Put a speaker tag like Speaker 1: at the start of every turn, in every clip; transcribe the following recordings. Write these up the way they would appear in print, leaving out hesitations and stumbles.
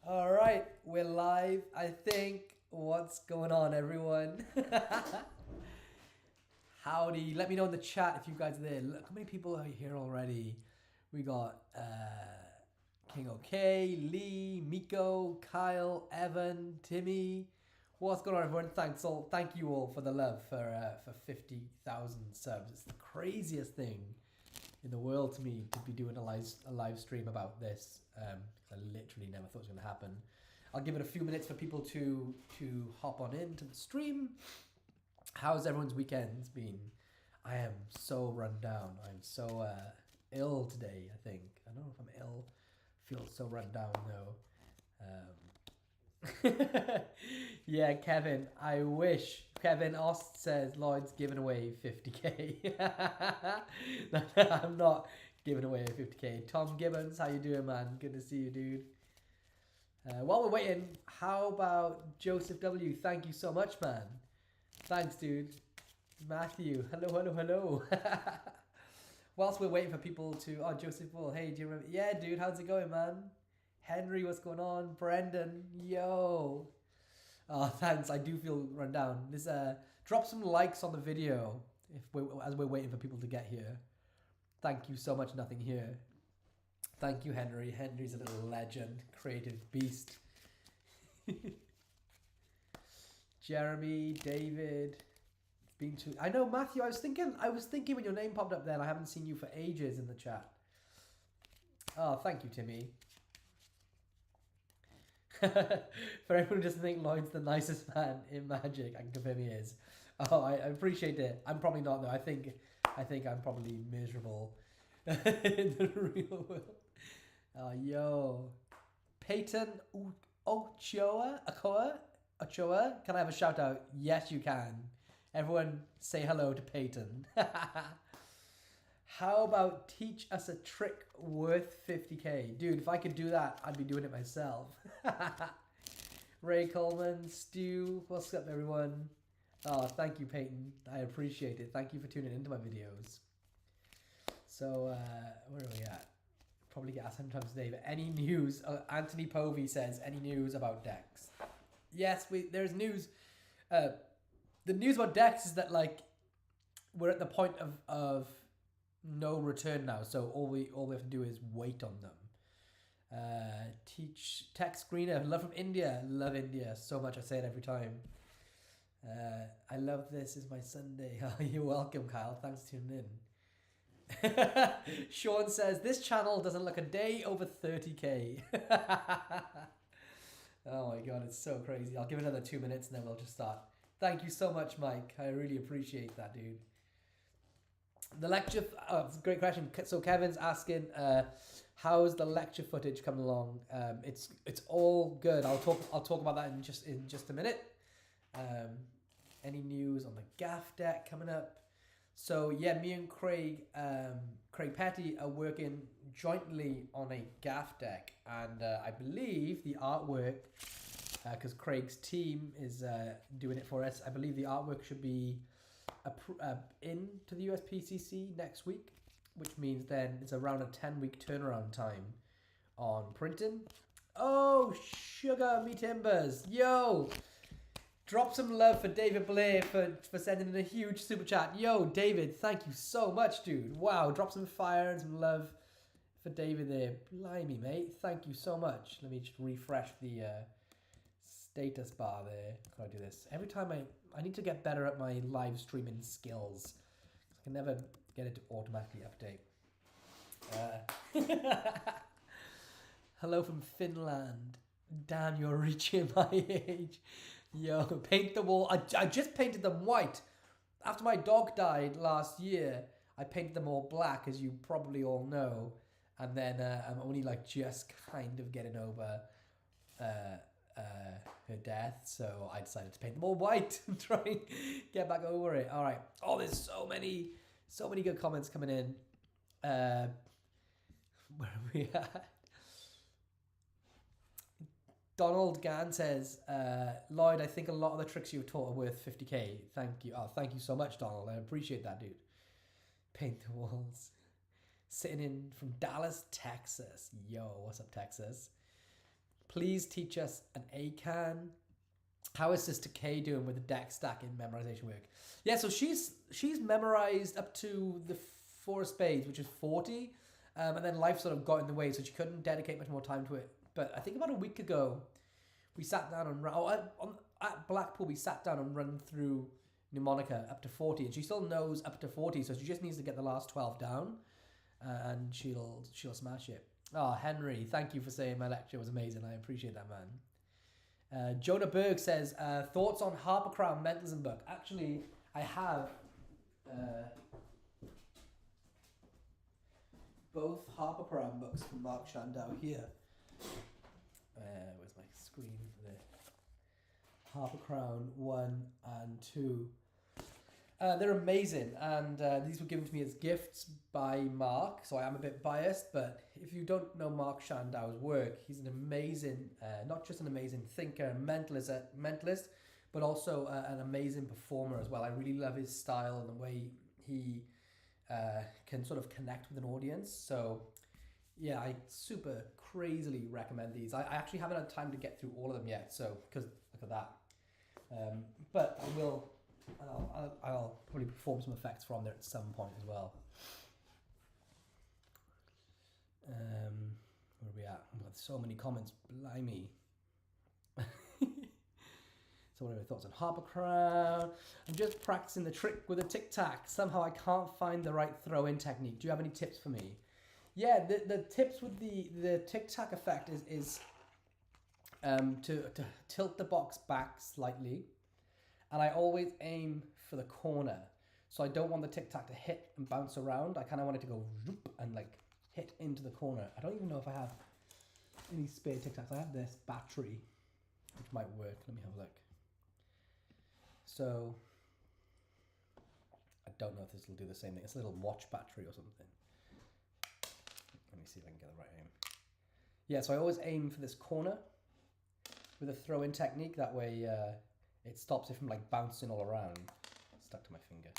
Speaker 1: All right, we're live. I think. What's going on, everyone? Howdy. Let me know in the chat if you guys are there. Look how many people are here already. We got King OK, Lee, Miko, Kyle, Evan, Timmy. What's going on, everyone? Thank you all for the love for 50,000 subs. It's the craziest thing in the world to me to be doing a live stream about this. I literally never thought it was going to happen. I'll give it a few minutes for people to hop on into the stream. How's everyone's weekends been? I am so run down. I'm so ill today, I think. I don't know if I'm ill. Feel so run down though. Yeah, Kevin, I wish. Kevin Ost says Lloyd's giving away 50k. I'm not giving away 50k. Tom Gibbons, how you doing, man? Good to see you, dude. While we're waiting, how about Joseph W? Thank you so much, man. Thanks, dude. Matthew, hello. Whilst we're waiting for people to... Oh, Joseph Bull, hey, do you remember? Yeah, dude, how's it going, man? Henry, what's going on? Brendan, yo. Oh, thanks. I do feel run down. Drop some likes on the video as we're waiting for people to get here. Thank you so much. Nothing here. Thank you, Henry. Henry's a little legend, creative beast. Jeremy, David. I know, Matthew. I was thinking when your name popped up there. I haven't seen you for ages in the chat. Oh, thank you, Timmy. For everyone who doesn't think Lloyd's the nicest man in Magic, I can confirm he is. Oh, I appreciate it. I'm probably not though. I think I'm probably miserable in the real world. Oh, yo, Peyton Ochoa. Can I have a shout out? Yes, you can. Everyone, say hello to Peyton. How about teach us a trick worth 50k? Dude, if I could do that, I'd be doing it myself. Ray Coleman, Stu, what's up, everyone? Oh, thank you, Peyton. I appreciate it. Thank you for tuning into my videos. So, where are we at? Probably get asked sometimes today, but any news? Anthony Povey says, any news about decks? Yes, there's news. The news about decks is that, like, we're at the point of no return now, so all we have to do is wait on them. Teach tech screener, love from India. Love India so much. I say it every time. I love this is my Sunday. You're welcome, Kyle. Thanks for tuning in. Sean says this channel doesn't look a day over 30k. Oh my god, it's so crazy. I'll give it another 2 minutes and then we'll just start. Thank you so much, Mike. I really appreciate that, dude. The lecture, it's a great question. So Kevin's asking, how's the lecture footage coming along? It's all good. I'll talk about that in just a minute. Any news on the gaff deck coming up? So yeah, me and Craig Petty are working jointly on a gaff deck, and I believe the artwork, because Craig's team is doing it for us. I believe the artwork should be into the USPCC next week, which means then it's around a 10-week turnaround time on printing. Oh, sugar me timbers, yo! Drop some love for David Blair for sending in a huge super chat. Yo, David, thank you so much, dude. Wow, drop some fire and some love for David there. Blimey, mate. Thank you so much. Let me just refresh the status bar there. How do I do this? Every time I need to get better at my live streaming skills. I can never get it to automatically update. Hello from Finland. Damn, you're reaching my age. Yo, paint the wall. I just painted them white. After my dog died last year, I painted them all black, as you probably all know. And then I'm only like just kind of getting over her death, so I decided to paint them all white and try and get back over it. All right. Oh, there's so many good comments coming in. Where are we at? Donald Gann says, Lloyd, I think a lot of the tricks you've taught are worth 50k. Thank you. Oh, thank you so much, Donald. I appreciate that, dude. Paint the walls. sitting in from Dallas, Texas. Yo, what's up, Texas? Please teach us an ACAN. How is Sister K doing with the deck stack in memorization work? Yeah, so she's memorized up to the 4 of spades, which is 40. And then life sort of got in the way, so she couldn't dedicate much more time to it. But I think about a week ago, we sat down and at Blackpool, we sat down and run through mnemonic up to 40, and she still knows up to 40, so she just needs to get the last 12 down, and she'll smash it. Oh, Henry, thank you for saying my lecture was amazing. I appreciate that, man. Jonah Berg says, thoughts on Harper Crown Mentalism book. Actually, I have both Harper Crown books from Mark Shandau here. Where's my screen? There. Harper Crown 1 and 2. They're amazing, and these were given to me as gifts by Mark, so I am a bit biased, but if you don't know Mark Shandau's work, he's an amazing, not just an amazing thinker and mentalist, but also an amazing performer as well. I really love his style and the way he can sort of connect with an audience. So yeah, I super crazily recommend these. I actually haven't had time to get through all of them yet, so because look at that. But I will. I'll probably perform some effects from there at some point as well. Where are we at? We've got so many comments. Blimey. So what are your thoughts on Harper Crown? I'm just practicing the trick with a tic-tac. Somehow I can't find the right throw-in technique. Do you have any tips for me? Yeah, the tips with the tic-tac effect is to tilt the box back slightly. And I always aim for the corner. So I don't want the tic-tac to hit and bounce around. I kind of want it to go and like hit into the corner. I don't even know if I have any spare tic-tacs. I have this battery, which might work. Let me have a look. So I don't know if this will do the same thing. It's a little watch battery or something. Let me see if I can get the right aim. Yeah, so I always aim for this corner with a throw-in technique. That way it stops it from like bouncing all around. Stuck to my finger.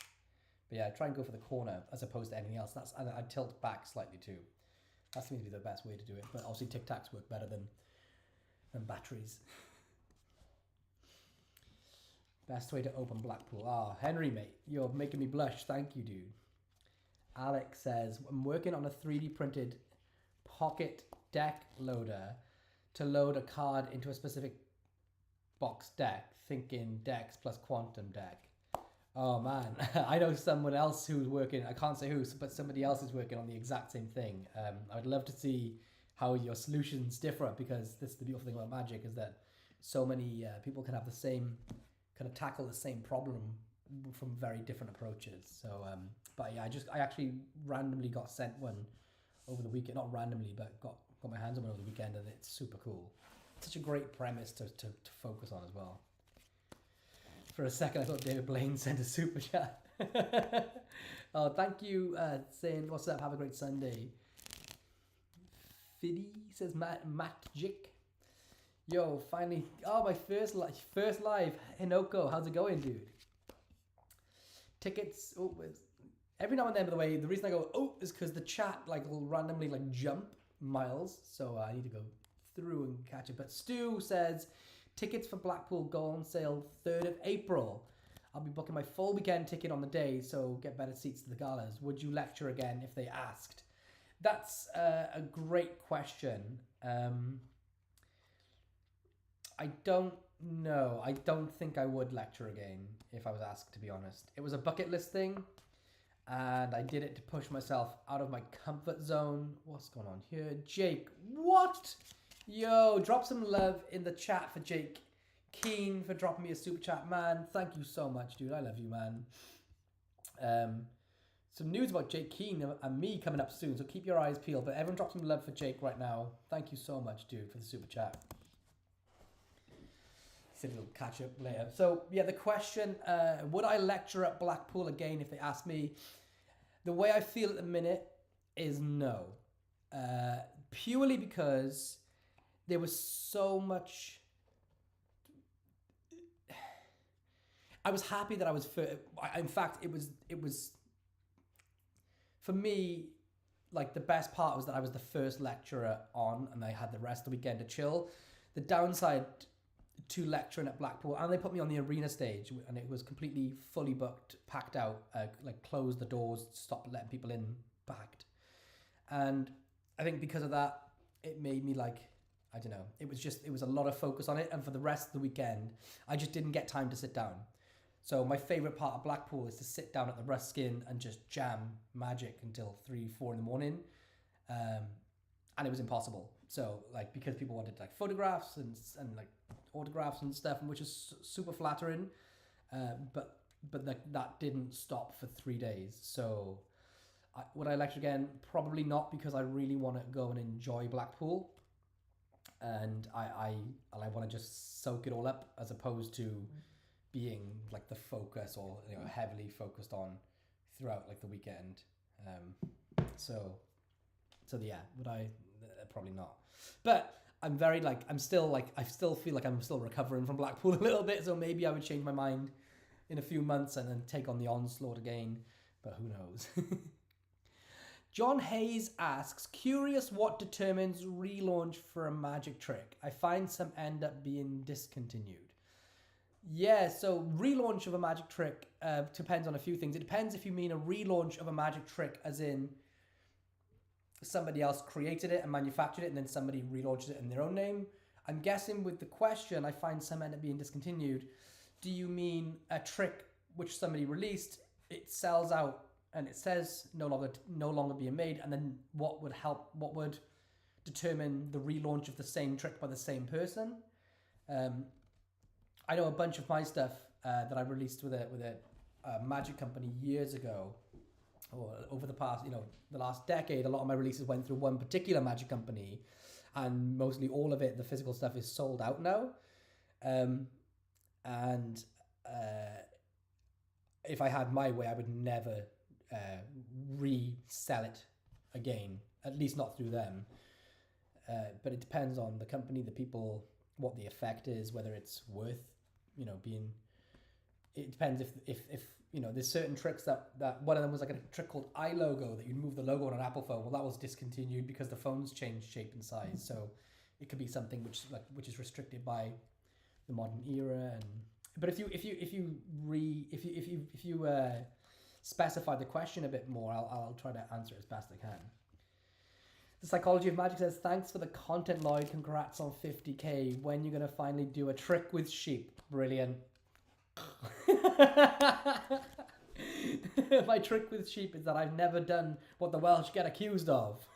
Speaker 1: But yeah, I try and go for the corner as opposed to anything else. And I tilt back slightly too. That seems to be the best way to do it. But obviously tic-tacs work better than batteries. Best way to open Blackpool. Ah, Henry, mate, you're making me blush. Thank you, dude. Alex says, I'm working on a 3D printed pocket deck loader to load a card into a specific box deck, thinking decks plus quantum deck. Oh man, I know someone else who's working, I can't say who, but somebody else is working on the exact same thing. I'd love to see how your solutions differ, because this is the beautiful thing about magic, is that so many people can have the same, kind of tackle the same problem from very different approaches. So, but yeah, I actually randomly got sent one over the weekend, not randomly, but got my hands on one over the weekend, and it's super cool. Such a great premise to focus on as well. For a second, I thought David Blaine sent a super chat. Oh, thank you, saying, what's up, have a great Sunday. Fiddy says, Magic. Yo, finally, oh, my first live. Hinoko, how's it going, dude? Tickets, oh, every now and then, by the way, the reason I go, oh, is because the chat, like, will randomly, like, jump miles, so I need to go through and catch it. But Stu says, tickets for Blackpool go on sale 3rd of April. I'll be booking my full weekend ticket on the day, so get better seats to the galas. Would you lecture again if they asked? That's a great question. I don't know. I don't think I would lecture again if I was asked, to be honest. It was a bucket list thing, and I did it to push myself out of my comfort zone. What's going on here? Jake, what? Yo, drop some love in the chat for Jake Keen for dropping me a super chat, man. Thank you so much, dude. I love you, man. Some news about Jake Keen and me coming up soon, so keep your eyes peeled. But everyone drop some love for Jake right now. Thank you so much, dude, for the super chat. Said we'll catch up later. So yeah, the question, would I lecture at Blackpool again if they asked me? The way I feel at the minute is no. Purely because there was so much. I was happy that I was in fact, it was for me, like the best part was that I was the first lecturer on, and I had the rest of the weekend to chill. The downside to lecturing at Blackpool, and they put me on the arena stage, and it was completely fully booked, packed out, like closed the doors, stopped letting people in, packed. And I think because of that, it made me like, I don't know, it was a lot of focus on it. And for the rest of the weekend, I just didn't get time to sit down. So my favorite part of Blackpool is to sit down at the Ruskin and just jam Magic until 3-4 in the morning. And it was impossible. So like, because people wanted like photographs and like autographs and stuff, which is super flattering. But that didn't stop for 3 days. So would I lecture again? Probably not, because I really want to go and enjoy Blackpool. And I want to just soak it all up, as opposed to being like the focus, or heavily focused on throughout like the weekend. So yeah, would I? Probably not. But I'm very like, I still feel like I'm still recovering from Blackpool a little bit. So maybe I would change my mind in a few months and then take on the onslaught again. But who knows? John Hayes asks, curious what determines relaunch for a magic trick? I find some end up being discontinued. Yeah, so relaunch of a magic trick depends on a few things. It depends if you mean a relaunch of a magic trick as in somebody else created it and manufactured it and then somebody relaunched it in their own name. I'm guessing with the question, I find some end up being discontinued. Do you mean a trick which somebody released, it sells out and it says no longer being made, and then what would determine the relaunch of the same trick by the same person? I know a bunch of my stuff that I released with a magic company years ago, or over the past, the last decade. A lot of my releases went through one particular magic company, and mostly all of it, the physical stuff, is sold out now. If I had my way, I would never resell it again, at least not through them. But it depends on the company, the people, what the effect is, whether it's worth, being. It depends if there's certain tricks that one of them was like a trick called iLogo, that you'd move the logo on an Apple phone. Well, that was discontinued because the phones changed shape and size. So it could be something which is restricted by the modern era. But if you specify the question a bit more, I'll try to answer it as best I can. The Psychology of Magic says, thanks for the content, Lloyd. Congrats on 50k. When you're going to finally do a trick with sheep? Brilliant. My trick with sheep is that I've never done what the Welsh get accused of.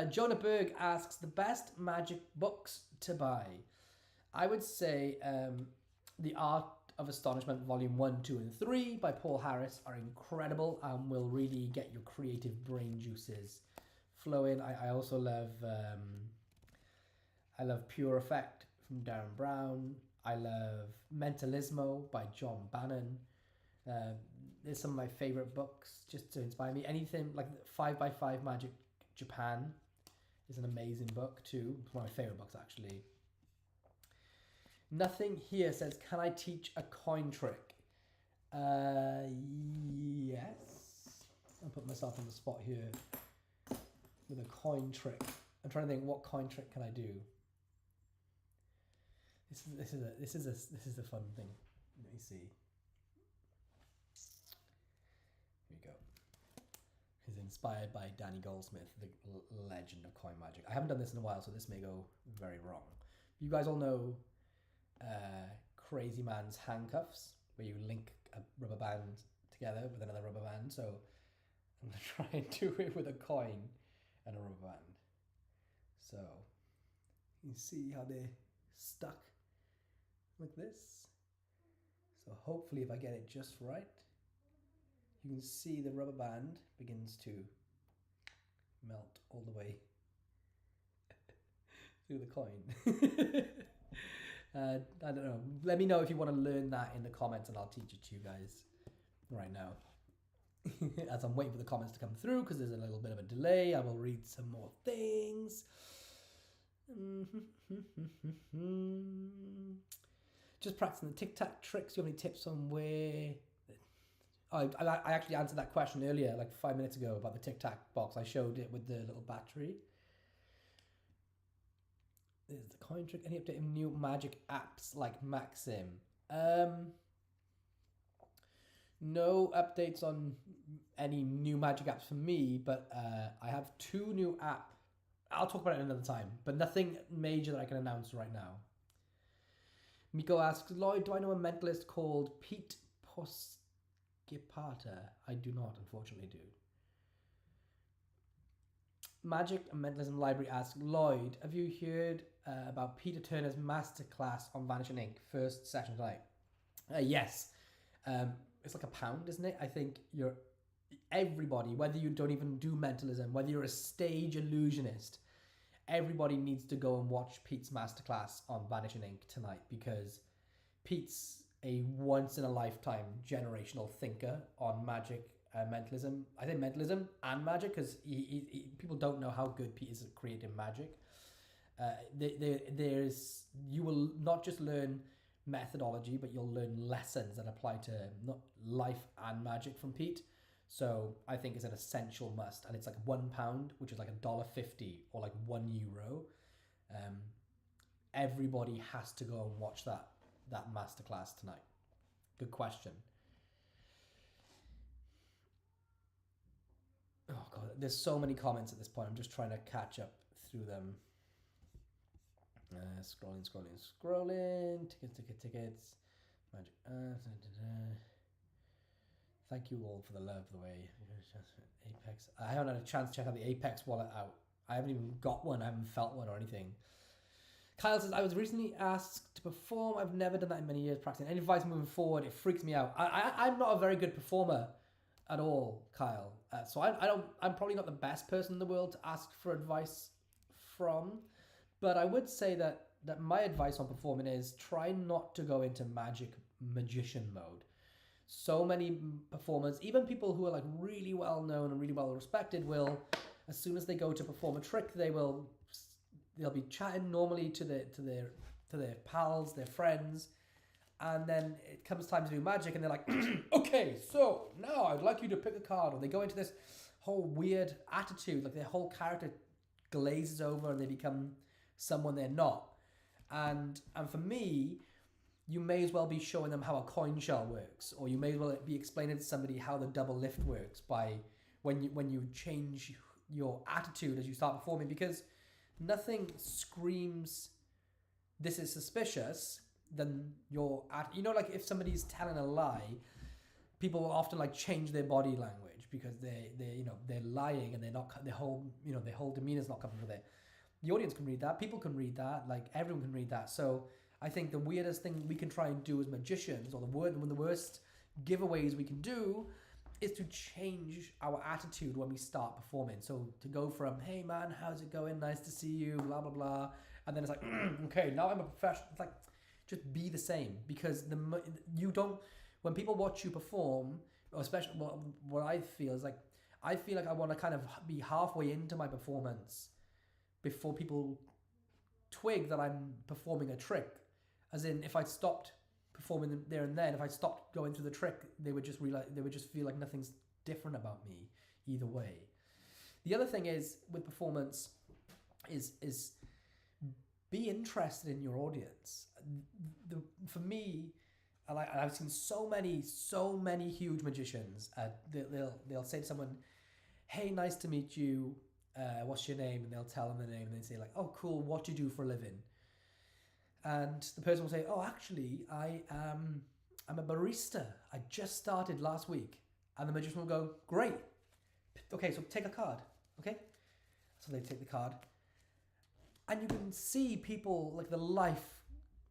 Speaker 1: Jonah Berg asks, the best magic books to buy. I would say The Art of Astonishment Volume 1, 2 and 3 by Paul Harris are incredible and will really get your creative brain juices flowing. I also love Pure Effect from Darren Brown. I love Mentalismo by John Bannon. There's some of my favorite books just to inspire me. Anything like 5x5 Magic Japan is an amazing book too. It's one of my favorite books, actually. Nothing here says, can I teach a coin trick? Yes. I'll put myself on the spot here with a coin trick. I'm trying to think, what coin trick can I do? This is a fun thing. Let me see. Here we go. It's inspired by Danny Goldsmith, the legend of coin magic. I haven't done this in a while, so this may go very wrong. You guys all know Crazy Man's handcuffs, where you link a rubber band together with another rubber band. So I'm going to try and do it with a coin and a rubber band. So you see how they're stuck like this. So hopefully if I get it just right, you can see the rubber band begins to melt all the way through the coin. I don't know. Let me know if you want to learn that in the comments, and I'll teach it to you guys right now. As I'm waiting for the comments to come through, because there's a little bit of a delay, I will read some more things. Just practicing the tic-tac tricks. Do you have any tips on where... I actually answered that question earlier, like 5 minutes ago, about the Tic Tac box. I showed it with the little battery. There's the coin trick. Any update in new magic apps like Maxim? No updates on any new magic apps for me, but I have 2 new apps. I'll talk about it another time, but nothing major that I can announce right now. Miko asks, Lloyd, do I know a mentalist called Pete Poskipata? I do not, unfortunately, do. Magic and Mentalism Library asks, Lloyd, have you heard about Peter Turner's masterclass on Vanishing Ink? First session tonight. Yes. It's like £1, isn't it? I think everybody, whether you don't even do mentalism, whether you're a stage illusionist, everybody needs to go and watch Pete's masterclass on Vanishing Ink tonight, because Pete's a once-in-a-lifetime generational thinker on magic and mentalism. I think mentalism and magic, because people don't know how good Pete is at creating magic. You will not just learn methodology, but you'll learn lessons that apply to not life and magic from Pete. So I think it's an essential must, and it's like £1, which is like $1.50 or like €1. Everybody has to go and watch that masterclass tonight. Good question. Oh god, there's so many comments at this point. I'm just trying to catch up through them. Scrolling. Tickets. Magic. Thank you all for the love, the way. Apex. I haven't had a chance to check out the Apex wallet out. I haven't even got one. I haven't felt one or anything. Kyle says, I was recently asked to perform. I've never done that in many years practicing. Any advice moving forward? It freaks me out. I'm not a very good performer at all, Kyle. So I'm probably not the best person in the world to ask for advice from. But I would say that my advice on performing is try not to go into magician mode. So many performers, even people who are like really well known and really well respected, will, as soon as they go to perform a trick, they'll be chatting normally to their pals, their friends, and then it comes time to do magic, and they're like, okay, so now I'd like you to pick a card, or they go into this whole weird attitude, like their whole character glazes over and they become someone they're not. And for me, you may as well be showing them how a coin shell works, or you may as well be explaining to somebody how the double lift works by when you change your attitude as you start performing, because nothing screams this is suspicious than your like if somebody's telling a lie, people will often like change their body language because they're lying, and their whole demeanor's not coming from there. The audience can read that. People can read that. Like, everyone can read that. So I think the weirdest thing we can try and do as magicians, or one of the worst giveaways we can do, is to change our attitude when we start performing. So to go from, hey man, how's it going? Nice to see you, blah, blah, blah. And then it's like, okay, now I'm a professional. It's like, just be the same. Because when people watch you perform, or especially what I feel is like, I feel like I want to kind of be halfway into my performance before people twig that I'm performing a trick. As in, if I stopped performing there and then, if I stopped going through the trick, they would just feel like nothing's different about me either way. The other thing is with performance is be interested in your audience. For me, and I've seen so many huge magicians. They'll say to someone, "Hey, nice to meet you. What's your name?" And they'll tell them the name, and they say like, "Oh, cool. What do you do for a living?" And the person will say, "Oh, actually, I'm a barista. I just started last week." And the magician will go, "Great. Okay, so take a card." Okay, so they take the card, and you can see people like the life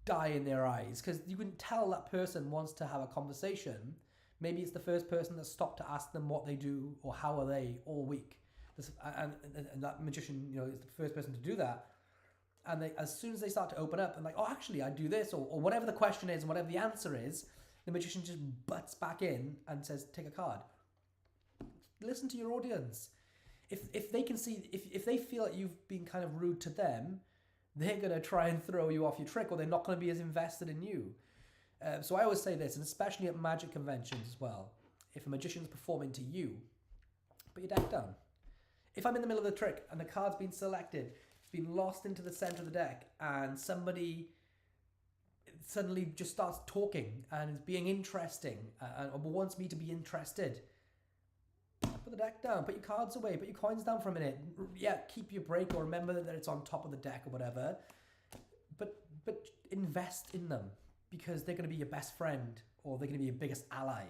Speaker 1: die in their eyes, because you can tell that person wants to have a conversation. Maybe it's the first person that stopped to ask them what they do or how are they all week. And that magician, is the first person to do that. And as soon as they start to open up and like, "Oh, actually, I do this," or whatever the question is and whatever the answer is, the magician just butts back in and says, "Take a card." Listen to your audience. If they can see, if they feel like you've been kind of rude to them, they're going to try and throw you off your trick, or they're not going to be as invested in you. So I always say this, and especially at magic conventions as well, if a magician's performing to you, put your deck down. If I'm in the middle of the trick and the card's been selected, it's been lost into the center of the deck, and somebody suddenly just starts talking and is being interesting and wants me to be interested, put the deck down, put your cards away, put your coins down for a minute. Yeah, keep your break or remember that it's on top of the deck or whatever. But invest in them, because they're going to be your best friend, or they're going to be your biggest ally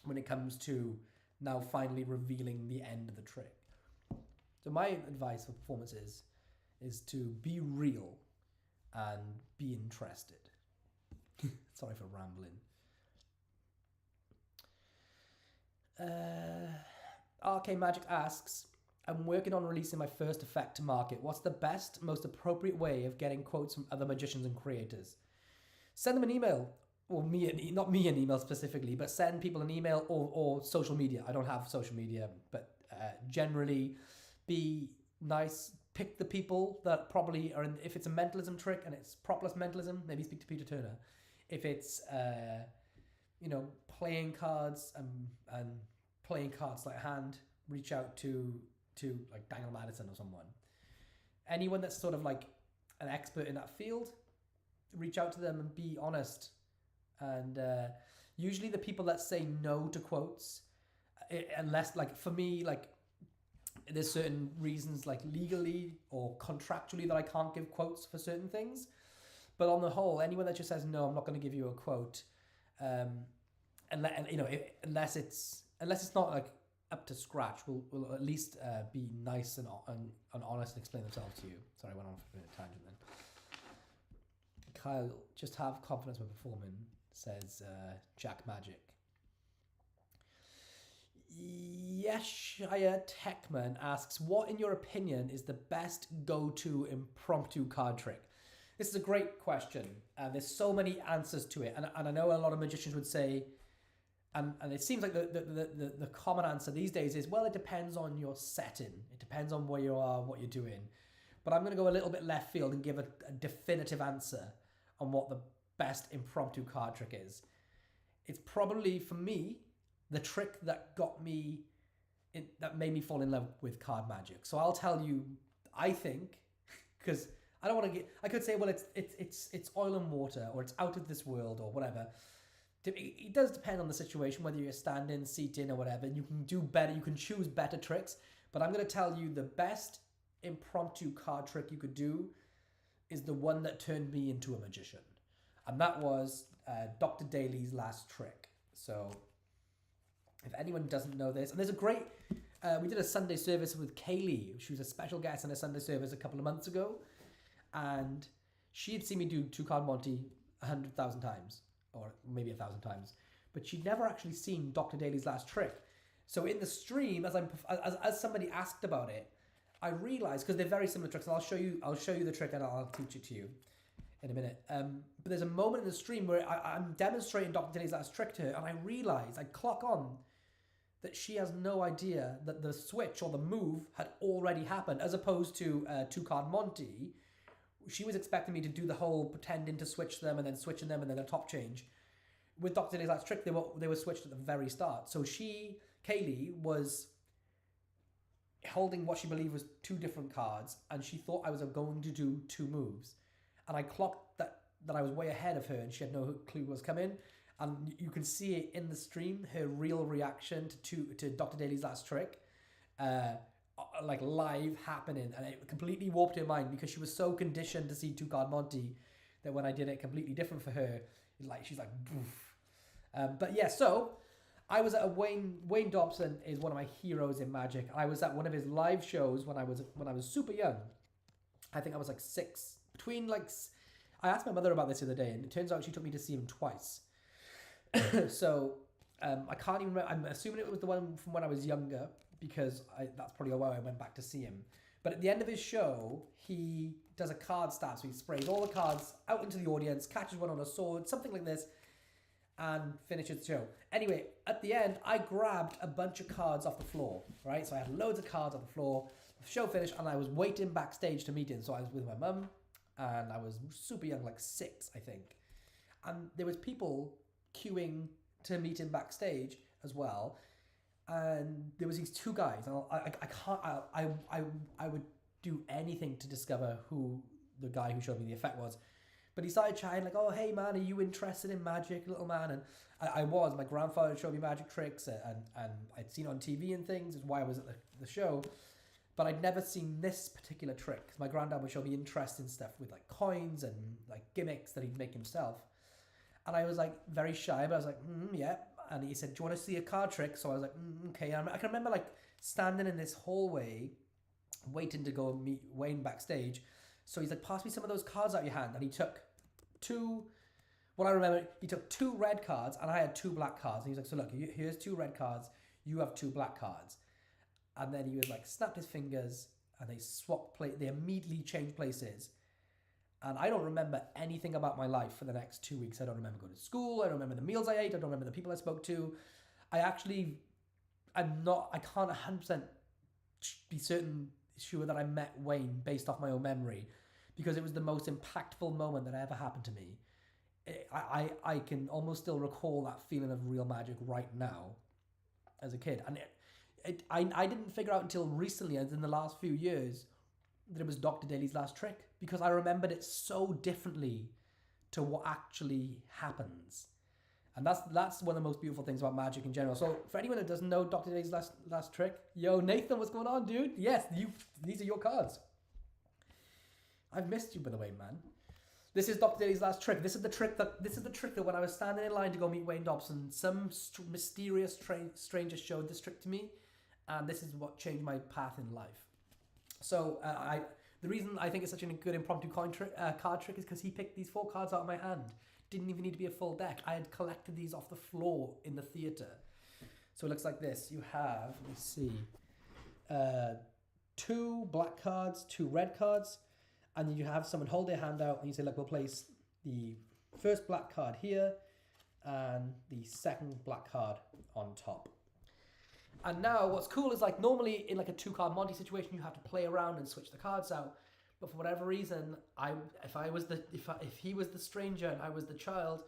Speaker 1: when it comes to now finally revealing the end of the trick. So my advice for performances is to be real and be interested. Sorry for rambling. RK Magic asks, I'm working on releasing my first effect to market. What's the best, most appropriate way of getting quotes from other magicians and creators? Send them an email, or not me an email specifically, but send people an email or social media. I don't have social media, but generally be nice. Pick the people that probably are in, if it's a mentalism trick and it's propless mentalism, maybe speak to Peter Turner. If it's, playing cards and playing cards like hand, reach out to like Daniel Madison or someone. Anyone that's sort of like an expert in that field, reach out to them and be honest. And usually the people that say no to quotes, unless, like, for me, like, there's certain reasons, like legally or contractually, that I can't give quotes for certain things. But on the whole, anyone that just says no, I'm not going to give you a quote, unless it's not like up to scratch, will at least be nice and honest and explain themselves to you. Sorry, I went on for a tangent then. Kyle, just have confidence when performing, says Jack Magic. Yeshaya Techman asks, what in your opinion is the best go-to impromptu card trick? This is a great question, and there's so many answers to it. And I know a lot of magicians would say, and it seems like the common answer these days is, well, it depends on your setting. It depends on where you are, what you're doing. But I'm going to go a little bit left field and give a definitive answer on what the best impromptu card trick is. It's probably, for me, the trick that that made me fall in love with card magic. So I'll tell you, I think, because I don't want to I could say, well, it's oil and water, or it's out of this world, or whatever. It does depend on the situation, whether you're standing, seating, or whatever. You can do better. You can choose better tricks. But I'm going to tell you the best impromptu card trick you could do is the one that turned me into a magician. And that was Dr. Daly's last trick. So if anyone doesn't know this, and there's a great, we did a Sunday service with Kaylee. She was a special guest in a Sunday service a couple of months ago. And she had seen me do two-card Monty 100,000 times, or maybe 1,000 times. But she'd never actually seen Dr. Daly's last trick. So in the stream, as somebody asked about it, I realized, because they're very similar tricks, and I'll show you the trick and I'll teach it to you in a minute. But there's a moment in the stream where I'm demonstrating Dr. Daly's last trick to her, and I realize, I clock on, that she has no idea that the switch or the move had already happened, as opposed to two-card Monty. She was expecting me to do the whole pretending to switch them and then switching them and then a top change. With Dr. Daly's last trick, they were switched at the very start. So Kaylee, was holding what she believed was two different cards, and she thought I was going to do two moves. And I clocked that I was way ahead of her, and she had no clue what was coming. And you can see it in the stream, her real reaction to Dr. Daly's last trick, like live happening, and it completely warped her mind, because she was so conditioned to see two-card Monty that when I did it completely different for her, she's like, boof. But yeah, so I was at Wayne Dobson is one of my heroes in Magic. I was at one of his live shows when I was super young. I think I was like 6. I asked my mother about this the other day, and it turns out she took me to see him twice. So I can't even remember. I'm assuming it was the one from when I was younger, because that's probably why I went back to see him. But at the end of his show, he does a card stab. So he sprays all the cards out into the audience, catches one on a sword, something like this, and finishes the show. Anyway, at the end, I grabbed a bunch of cards off the floor, right? So I had loads of cards off the floor. The show finished, and I was waiting backstage to meet him. So I was with my mum, and I was super young, like 6, I think. And there was people queuing to meet him backstage, as well. And there was these two guys. And I can't. I would do anything to discover who the guy who showed me the effect was. But he started chatting like, "Oh, hey man, are you interested in magic, little man?" And I was. My grandfather showed me magic tricks, and I'd seen it on TV and things. Is why I was at the show. But I'd never seen this particular trick. My granddad would show me interesting stuff with like coins and like gimmicks that he'd make himself. And I was like very shy, but I was like, yeah. And he said, "Do you want to see a card trick?" So I was like, okay. And I can remember like standing in this hallway, waiting to go meet Wayne backstage. So he's like, "Pass me some of those cards out of your hand." And he took two. What I remember, he took 2 red cards, and I had 2 black cards. And he was like, "So look, here's 2 red cards. You have 2 black cards." And then he was like, snapped his fingers, and they swapped they immediately changed places. And I don't remember anything about my life for the next 2 weeks. I don't remember going to school. I don't remember the meals I ate. I don't remember the people I spoke to. I can't 100% be sure that I met Wayne based off my own memory, because it was the most impactful moment that ever happened to me. I can almost still recall that feeling of real magic right now as a kid. And I didn't figure out until recently, as in the last few years, that it was Dr. Daly's last trick, because I remembered it so differently to what actually happens. And that's one of the most beautiful things about magic in general. So for anyone that doesn't know Dr. Daly's last trick, yo, Nathan, what's going on, dude? Yes, these are your cards. I've missed you, by the way, man. This is Dr. Daly's last trick. This is the trick that when I was standing in line to go meet Wayne Dobson, some mysterious stranger showed this trick to me, and this is what changed my path in life. So the reason I think it's such a good impromptu card trick is because he picked these 4 cards out of my hand. Didn't even need to be a full deck. I had collected these off the floor in the theatre. So it looks like this. You have, let me see, 2 black cards, 2 red cards, and then you have someone hold their hand out and you say, look, we'll place the first black card here and the second black card on top. And now what's cool is, like, normally in like a 2-card Monty situation, you have to play around and switch the cards out. But for whatever reason, if he was the stranger and I was the child,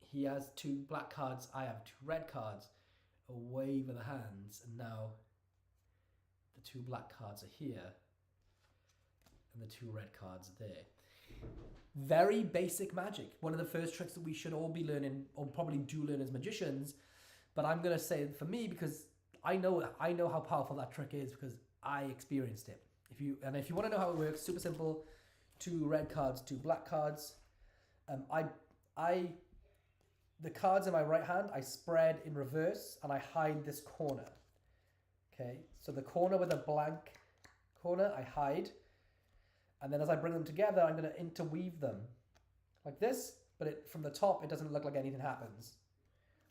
Speaker 1: he has 2 black cards, I have 2 red cards. A wave of the hands, and now the 2 black cards are here and the 2 red cards are there. Very basic magic. One of the first tricks that we should all be learning, or probably do learn as magicians. But I'm gonna say for me, because I know how powerful that trick is, because I experienced it. If you want to know how it works, super simple. 2 red cards, 2 black cards. The cards in my right hand, I spread in reverse and I hide this corner. Okay, so the corner with a blank corner, I hide. And then as I bring them together, I'm going to interweave them like this, but from the top, it doesn't look like anything happens.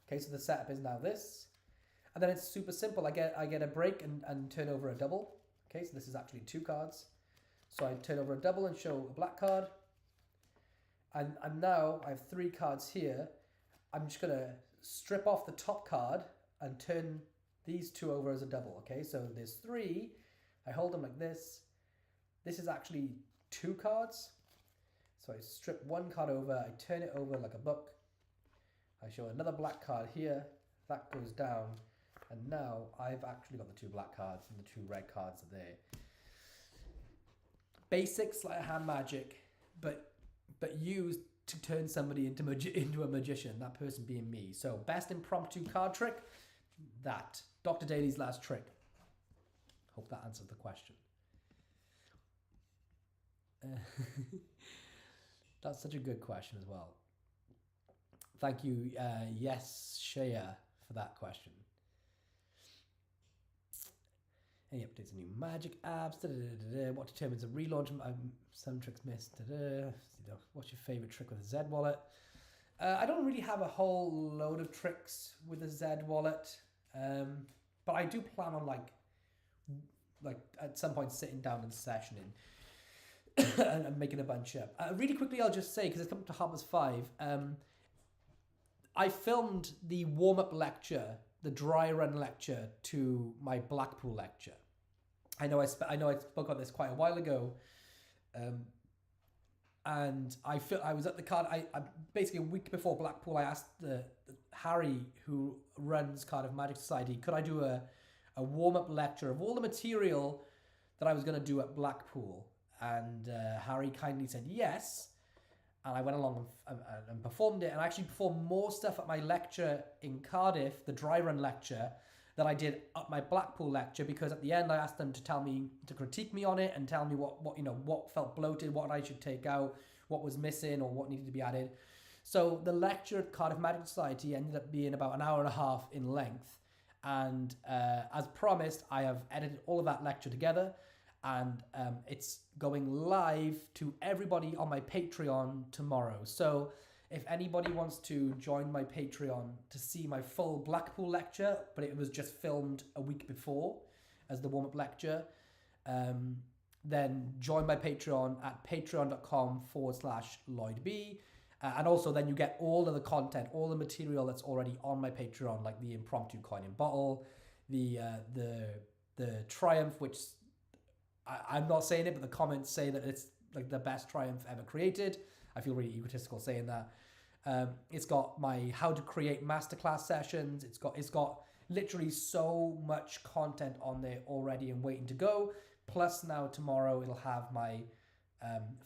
Speaker 1: Okay, so the setup is now this. And then it's super simple. I get a break and turn over a double. Okay, so this is actually 2 cards. So I turn over a double and show a black card. And now I have 3 cards here. I'm just going to strip off the top card and turn these 2 over as a double. Okay, so there's 3. I hold them like this. This is actually 2 cards. So I strip 1 card over, I turn it over like a book. I show another black card here. That goes down. And now I've actually got the 2 black cards and the 2 red cards are there. Basic sleight of hand magic, but used to turn somebody into a magician, that person being me. So best impromptu card trick, that. Dr. Daly's last trick. Hope that answers the question. That's such a good question as well. Thank you, yes, Shea, for that question. Any updates on new magic apps? What determines a relaunch? Some tricks missed. What's your favorite trick with a Z wallet? I don't really have a whole load of tricks with a Z wallet, but I do plan on like at some point sitting down and sessioning and making a bunch up. Really quickly, I'll just say, because it's come to Harper's 5, I filmed the warm-up lecture, the dry run lecture to my Blackpool lecture. I know I spoke on this quite a while ago, And I was at the card. I basically a week before Blackpool, I asked the Harry, who runs Cardiff Magic Society, could I do a warm up lecture of all the material that I was going to do at Blackpool, and Harry kindly said yes, and I went along and performed it, and I actually performed more stuff at my lecture in Cardiff, the dry run lecture, than I did at my Blackpool lecture, because at the end I asked them to tell me, to critique me on it and tell me what felt bloated, what I should take out, what was missing or what needed to be added. So the lecture at Cardiff Magic Society ended up being about an hour and a half in length, and as promised, I have edited all of that lecture together, and it's going live to everybody on my Patreon tomorrow. So if anybody wants to join my Patreon to see my full Blackpool lecture, but it was just filmed a week before as the warm-up lecture, then join my Patreon at patreon.com/LloydB. And also then you get all of the content, all the material that's already on my Patreon, like the impromptu coin and bottle, the Triumph, which I'm not saying it, but the comments say that it's like the best Triumph ever created. I feel really egotistical saying that. It's got my how to create masterclass sessions. It's got literally so much content on there already and waiting to go. Plus now tomorrow it'll have my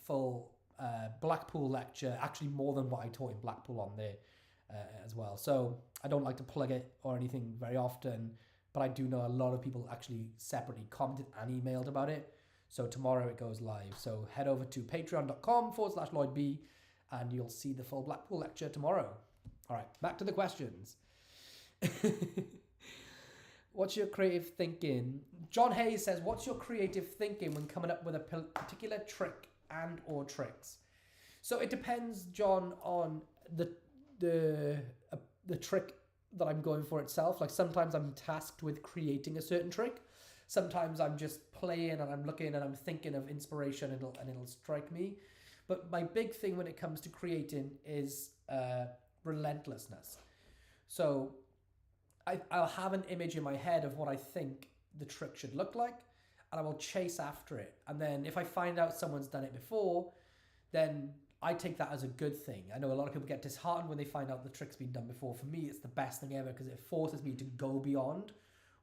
Speaker 1: full Blackpool lecture, actually more than what I taught in Blackpool on there as well. So I don't like to plug it or anything very often, but I do know a lot of people actually separately commented and emailed about it. So tomorrow it goes live. So head over to patreon.com/LloydB and you'll see the full Blackpool lecture tomorrow. All right, back to the questions. What's your creative thinking? John Hayes says, what's your creative thinking when coming up with a particular trick and or tricks? So it depends, John, on the trick that I'm going for itself. Like sometimes I'm tasked with creating a certain trick. Sometimes I'm just playing and I'm looking and I'm thinking of inspiration and it'll strike me. But my big thing when it comes to creating is relentlessness. So I'll have an image in my head of what I think the trick should look like, and I will chase after it. And then if I find out someone's done it before, then I take that as a good thing. I know a lot of people get disheartened when they find out the trick's been done before. For me, it's the best thing ever because it forces me to go beyond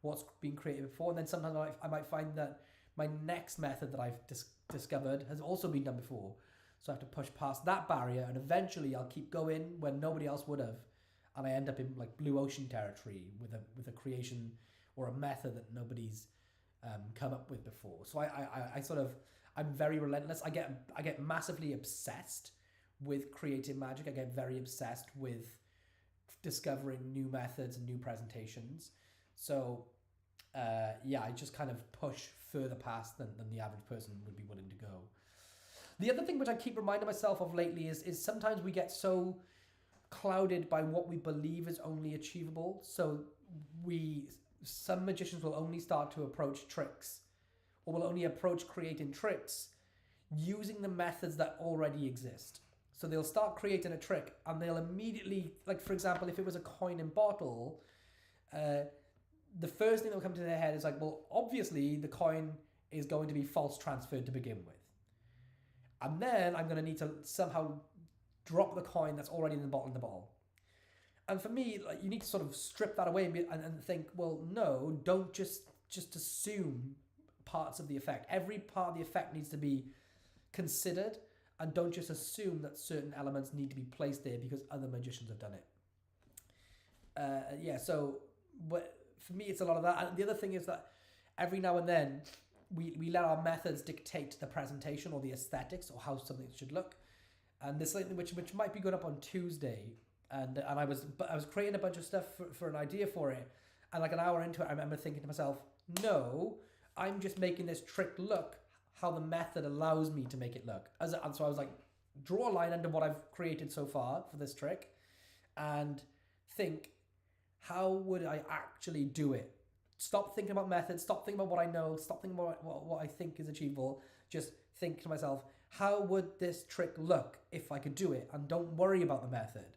Speaker 1: what's been created before. And then sometimes I might find that my next method that I've discovered has also been done before. So I have to push past that barrier, and eventually I'll keep going when nobody else would have. And I end up in like blue ocean territory with a creation or a method that nobody's come up with before. So I'm very relentless. I get massively obsessed with creative magic. I get very obsessed with discovering new methods and new presentations. So I just kind of push further past than the average person would be willing to go. The other thing which I keep reminding myself of lately is sometimes we get so clouded by what we believe is only achievable. So some magicians will only start to approach tricks, or will only approach creating tricks using the methods that already exist. So they'll start creating a trick and they'll immediately, like for example, if it was a coin and bottle, the first thing that will come to their head is like, well, obviously the coin is going to be false transferred to begin with. And then I'm going to need to somehow drop the coin that's already in the bottle. And for me, like, you need to sort of strip that away and think, well, no, don't just assume parts of the effect. Every part of the effect needs to be considered, and don't just assume that certain elements need to be placed there because other magicians have done it. But for me, it's a lot of that. And the other thing is that every now and then we let our methods dictate the presentation or the aesthetics or how something should look. And there's something which might be going up on Tuesday, and I was creating a bunch of stuff for an idea for it, and like an hour into it, I remember thinking to myself, no, I'm just making this trick look how the method allows me to make it look. And so I was like, draw a line under what I've created so far for this trick, and think, how would I actually do it? Stop thinking about methods, stop thinking about what I know, stop thinking about what I think is achievable. Just think to myself, how would this trick look if I could do it? And don't worry about the method.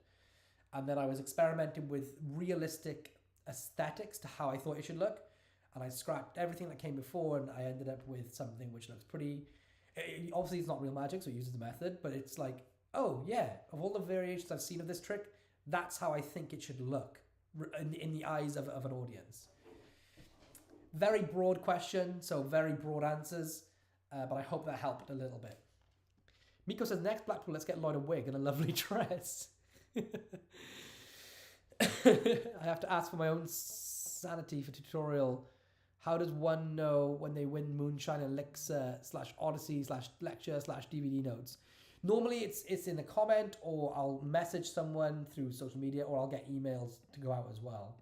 Speaker 1: And then I was experimenting with realistic aesthetics to how I thought it should look. And I scrapped everything that came before, and I ended up with something which looks pretty... Obviously, it's not real magic, so it uses the method, but it's like, oh yeah, of all the variations I've seen of this trick, that's how I think it should look in the eyes of an audience. Very broad question, so very broad answers, but I hope that helped a little bit. Miko says, next Blackpool, let's get Lloyd a wig and a lovely dress. I have to ask for my own sanity for tutorial. How does one know when they win Moonshine Elixir / Odyssey / lecture / DVD notes? Normally it's in a comment, or I'll message someone through social media, or I'll get emails to go out as well.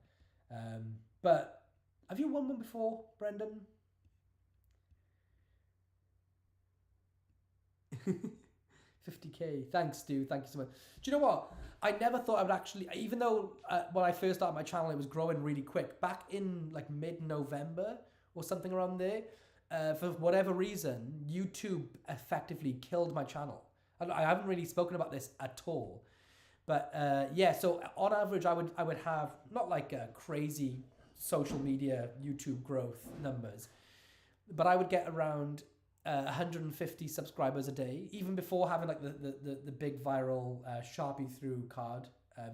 Speaker 1: But have you won one before, Brendan? 50k. Thanks, Stu. Thank you so much. Do you know what? I never thought I would actually, even though when I first started my channel, it was growing really quick. Back in like mid-November or something around there, for whatever reason, YouTube effectively killed my channel. I haven't really spoken about this at all. But yeah, so on average, I would have not like a crazy social media YouTube growth numbers, but I would get around 150 subscribers a day, even before having like the big viral Sharpie through card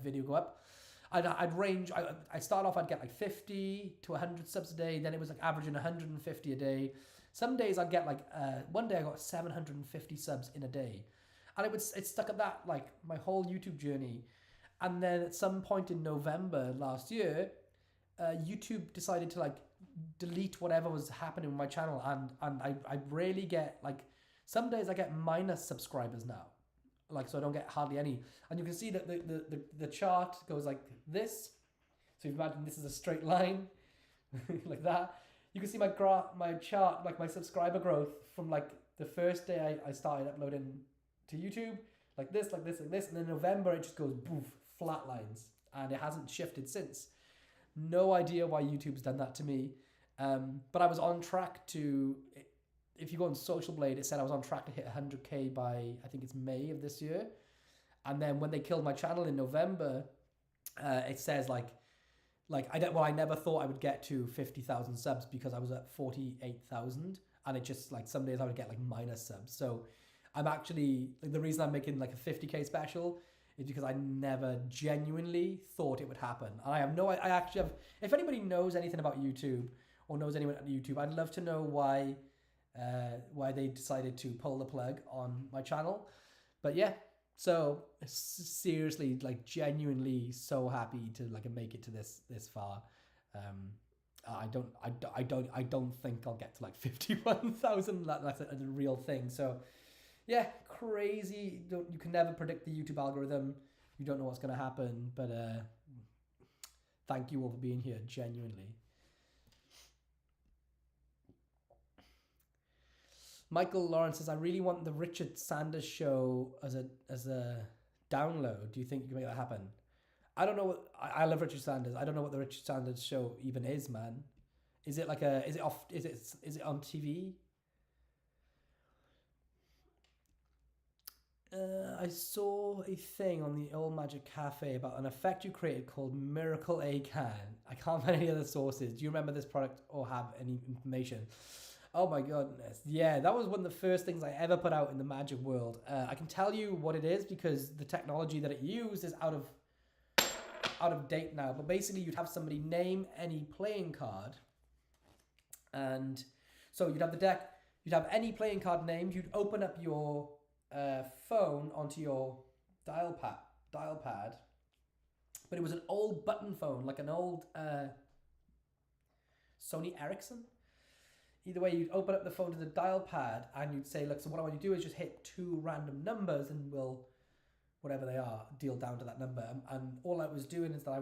Speaker 1: video go up. I'd range, I start off, I'd get like 50 to 100 subs a day. Then it was like averaging 150 a day. Some days I'd get like, one day I got 750 subs in a day. And it stuck at that like my whole YouTube journey. And then at some point in November last year, YouTube decided to like delete whatever was happening with my channel, and I rarely get, like, some days I get minus subscribers now, like, so I don't get hardly any. And you can see that the chart goes like this. So you imagine this is a straight line like that. You can see my chart, like my subscriber growth from like the first day I started uploading to YouTube, like this, like this, like this, and then November it just goes boof, flat lines, and it hasn't shifted since. No idea why YouTube's done that to me. But I was on track to, if you go on Social Blade, it said I was on track to hit 100k by, I think it's May of this year. And then when they killed my channel in November, it says I never thought I would get to 50,000 subs, because I was at 48,000, and it just, like, some days I would get like minus subs. So I'm actually, like, the reason I'm making like a 50k special is because I never genuinely thought it would happen. And I actually have, if anybody knows anything about YouTube or knows anyone at YouTube, I'd love to know why they decided to pull the plug on my channel. But yeah, so seriously, like, genuinely so happy to like make it to this far. I don't think I'll get to like 51,000. That's a real thing. So yeah, crazy. You can never predict the YouTube algorithm. You don't know what's going to happen. But thank you all for being here, genuinely. Michael Lawrence says, I really want the Richard Sanders show as a download. Do you think you can make that happen? I don't know what, I love Richard Sanders. I don't know what the Richard Sanders show even is, man. Is it like is it on TV? I saw a thing on the Old Magic Cafe about an effect you created called Miracle A-Can. I can't find any other sources. Do you remember this product or have any information? Oh my goodness. Yeah, that was one of the first things I ever put out in the magic world. I can tell you what it is because the technology that it used is out of date now. But basically, you'd have somebody name any playing card. And so you'd have the deck, you'd have any playing card named, you'd open up your phone onto your dial pad, but it was an old button phone, like an old Sony Ericsson. Either way, you'd open up the phone to the dial pad and you'd say, look, so what I want you to do is just hit 2 random numbers and we'll, whatever they are, deal down to that number. And all I was doing is that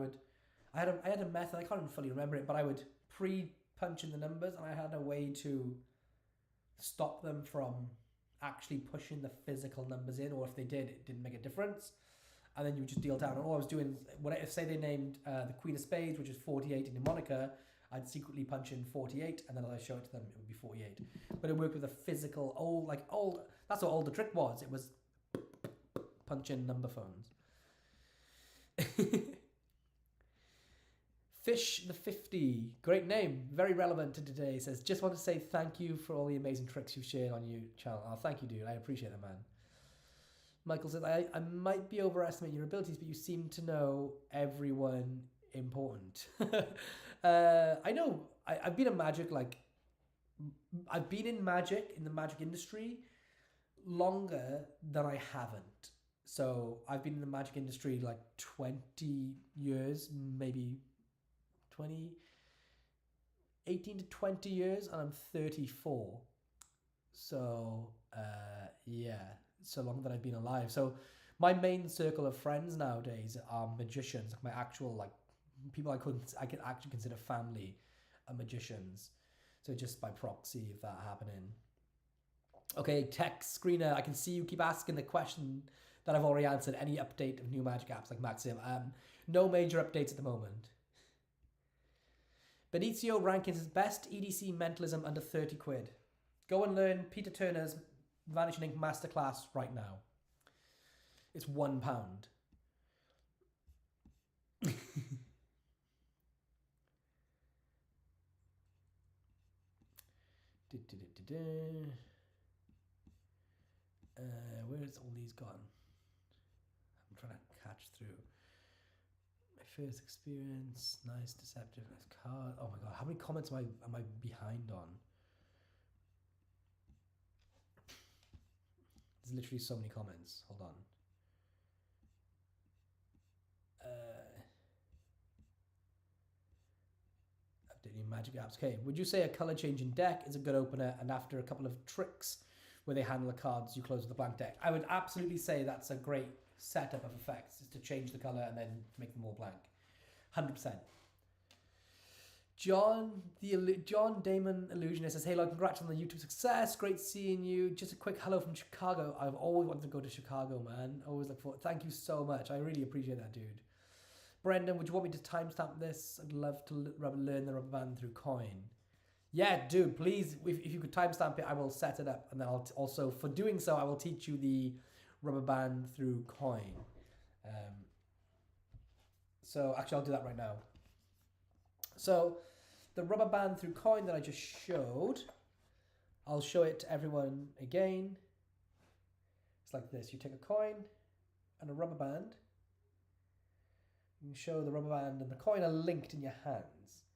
Speaker 1: I had a method, I can't even fully remember it, but I would pre-punch in the numbers, and I had a way to stop them from actually pushing the physical numbers in, or if they did, it didn't make a difference. And then you would just deal down. And all I was doing, if say they named the Queen of Spades, which is 48 in mnemonica, I'd secretly punch in 48, and then as I show it to them, it would be 48. But it worked with a physical, old, that's what all the trick was. It was punch in number phones. Fish the 50, great name, very relevant to today. Says, just want to say thank you for all the amazing tricks you've shared on your channel. Oh, thank you, dude. I appreciate that, man. Michael says, I might be overestimating your abilities, but you seem to know everyone important. I know. I've been in magic, I've been in magic, in the magic industry, longer than I haven't. So I've been in the magic industry 20 years, maybe 18 to 20 years, and I'm 34. So, yeah, so long that I've been alive. So my main circle of friends nowadays are magicians, my actual, people I can actually consider family are magicians. So just by proxy of that happening. Okay, tech screener, I can see you keep asking the question that I've already answered. Any update of new magic apps like Maxim? No major updates at the moment. Benicio Rankins is best EDC mentalism under 30 quid. Go and learn Peter Turner's Vanishing Ink Masterclass right now. It's £1. Where's all these gone? I'm trying to catch through. My first experience, nice, deceptive, nice card. Oh my god, how many comments am I behind on? There's literally so many comments. Hold on. Updating magic apps. Okay, would you say a color changing deck is a good opener, and after a couple of tricks where they handle the cards, you close with a blank deck? I would absolutely say that's a great setup of effects, is to change the color and then make them all blank. 100%. John Damon Illusionist says, hey Lloyd, congrats on the YouTube success. Great seeing you. Just a quick hello from Chicago. I've always wanted to go to Chicago, man. Always look forward. Thank you so much. I really appreciate that, dude. Brendan, would you want me to timestamp this? I'd love to learn the rubber band through coin. Yeah, dude, please, if you could timestamp it, I will set it up. And then I'll also, for doing so, I will teach you the rubber band through coin. So actually, I'll do that right now. So the rubber band through coin that I just showed, I'll show it to everyone again. It's like this. You take a coin and a rubber band. You can show the rubber band and the coin are linked in your hands.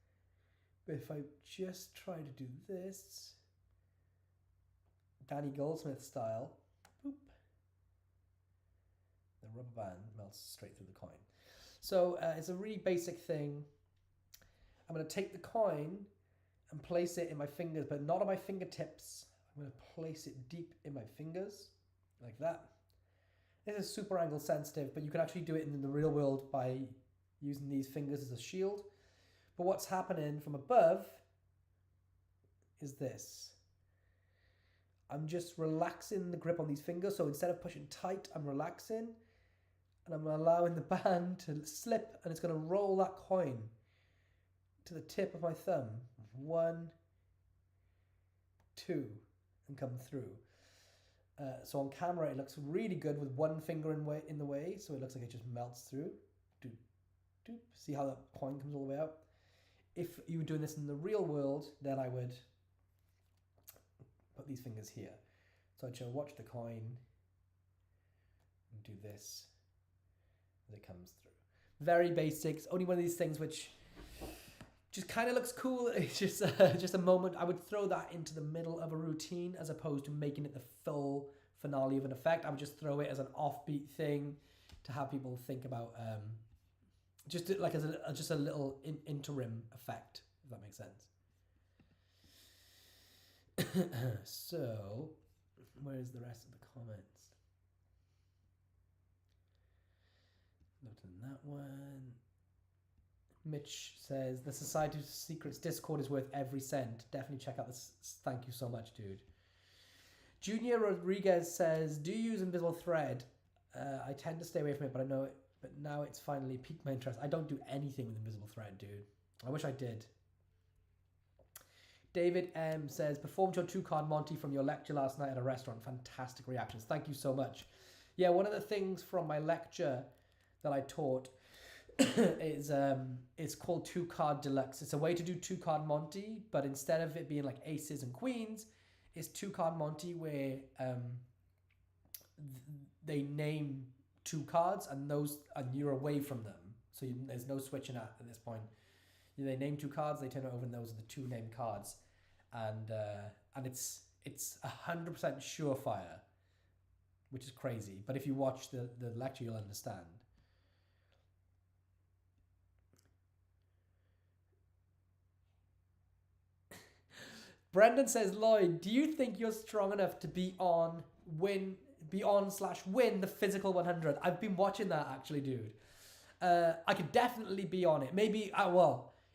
Speaker 1: But if I just try to do this, Danny Goldsmith style, boop, the rubber band melts straight through the coin. So it's a really basic thing. I'm going to take the coin and place it in my fingers, but not on my fingertips. I'm going to place it deep in my fingers, like that. This is super angle sensitive, but you can actually do it in the real world by using these fingers as a shield. But what's happening from above is this. I'm just relaxing the grip on these fingers. So instead of pushing tight, I'm relaxing. And I'm allowing the band to slip, and it's going to roll that coin to the tip of my thumb. 1, 2, and come through. So on camera, it looks really good with one finger in the way. So it looks like it just melts through. Doop, doop. See how that coin comes all the way out? If you were doing this in the real world, then I would put these fingers here. So I'd watch the coin and do this as it comes through. Very basics. Only one of these things which just kind of looks cool. It's just a moment. I would throw that into the middle of a routine as opposed to making it the full finale of an effect. I would just throw it as an offbeat thing to have people think about, just like as a little interim effect, if that makes sense. So, where's the rest of the comments? Noting that one. Mitch says, the Society of Secrets Discord is worth every cent. Definitely check out this. Thank you so much, dude. Junior Rodriguez says, do you use Invisible Thread? I tend to stay away from it, but I know it. But now it's finally piqued my interest. I don't do anything with Invisible Thread, dude. I wish I did. David M says, performed your 2-card Monty from your lecture last night at a restaurant. Fantastic reactions. Thank you so much. Yeah, one of the things from my lecture that I taught it's called two card deluxe. It's a way to do two card Monty, but instead of it being like aces and queens, it's two card Monty where they name two cards and you're away from them, so there's no switching at this point. They name two cards, they turn it over, and those are the two named cards, and it's 100% surefire, which is crazy. But if you watch the lecture, you'll understand. Brendan says, Lloyd, do you think you're strong enough to be on win the physical 100? I've been watching that actually, dude. I could definitely be on it. Maybe,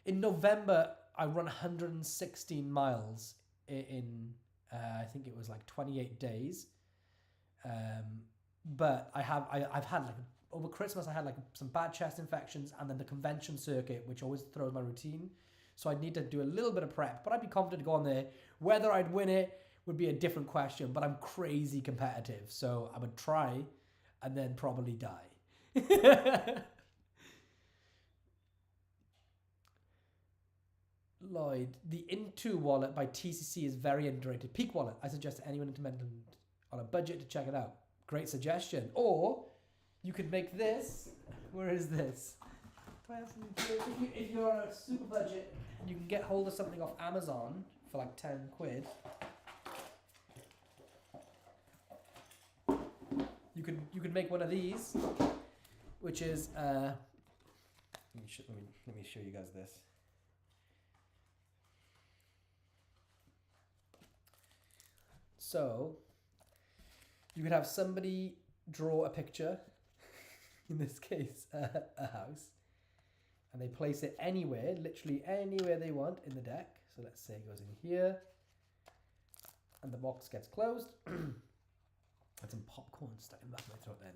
Speaker 1: in November, I run 116 miles in I think it was like 28 days. But I've had like, over Christmas, I had like some bad chest infections, and then the convention circuit, which always throws my routine. So I'd need to do a little bit of prep, but I'd be confident to go on there. Whether I'd win it would be a different question, but I'm crazy competitive. So I would try and then probably die. Lloyd, the Into wallet by TCC is very underrated. Peak wallet. I suggest anyone implementing on a budget to check it out. Great suggestion. Or you could make this. Where is this? If you're on a super budget, you can get hold of something off Amazon for like 10 quid. You could make one of these, which is let me show you guys this. So you could have somebody draw a picture, in this case a house, and they place it anywhere, literally anywhere they want in the deck. So let's say it goes in here, and the box gets closed. That's some popcorn stuck in the back of my throat then.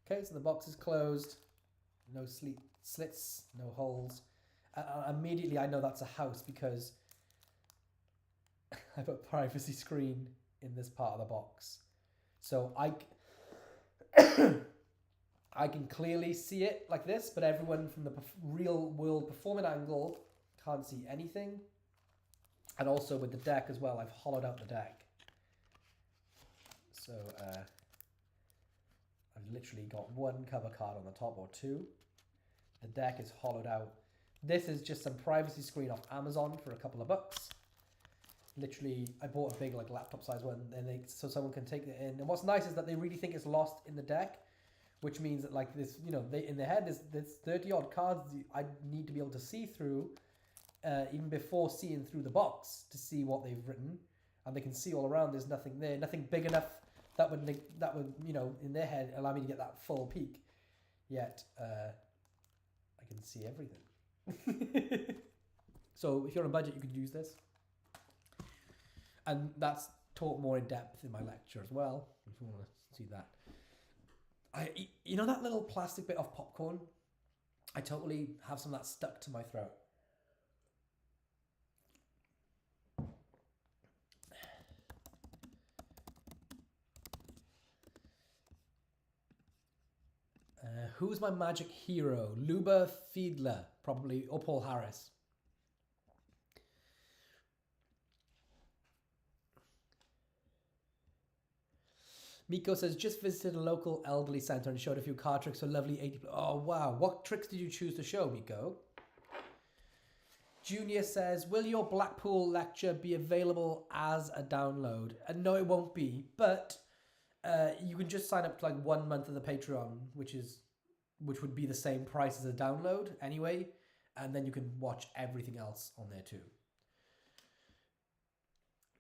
Speaker 1: Okay, so the box is closed, no slits, no holes. Immediately I know that's a house because I put a privacy screen in this part of the box. So I can clearly see it like this, but everyone from the real world performing angle can't see anything. And also with the deck as well, I've hollowed out the deck. So I've literally got one cover card on the top, or two. The deck is hollowed out. This is just some privacy screen off Amazon for a couple of bucks. Literally, I bought a big like laptop size one, and so someone can take it in. And what's nice is that they really think it's lost in the deck, which means that like this, they in their head there's 30 odd cards I need to be able to see through, even before seeing through the box to see what they've written, and they can see all around. There's nothing there, nothing big enough that would in their head allow me to get that full peek. Yet I can see everything. So if you're on a budget, you could use this. And that's taught more in depth in my lecture as well, if you want to see that. That little plastic bit of popcorn? I totally have some of that stuck to my throat. Who's my magic hero? Luba Fiedler, probably, or Paul Harris. Miko says, just visited a local elderly centre and showed a few card tricks for lovely 80. Oh, wow. What tricks did you choose to show, Miko? Junior says, will your Blackpool lecture be available as a download? No, it won't be, but you can just sign up to like 1 month of the Patreon, which would be the same price as a download anyway, and then you can watch everything else on there too.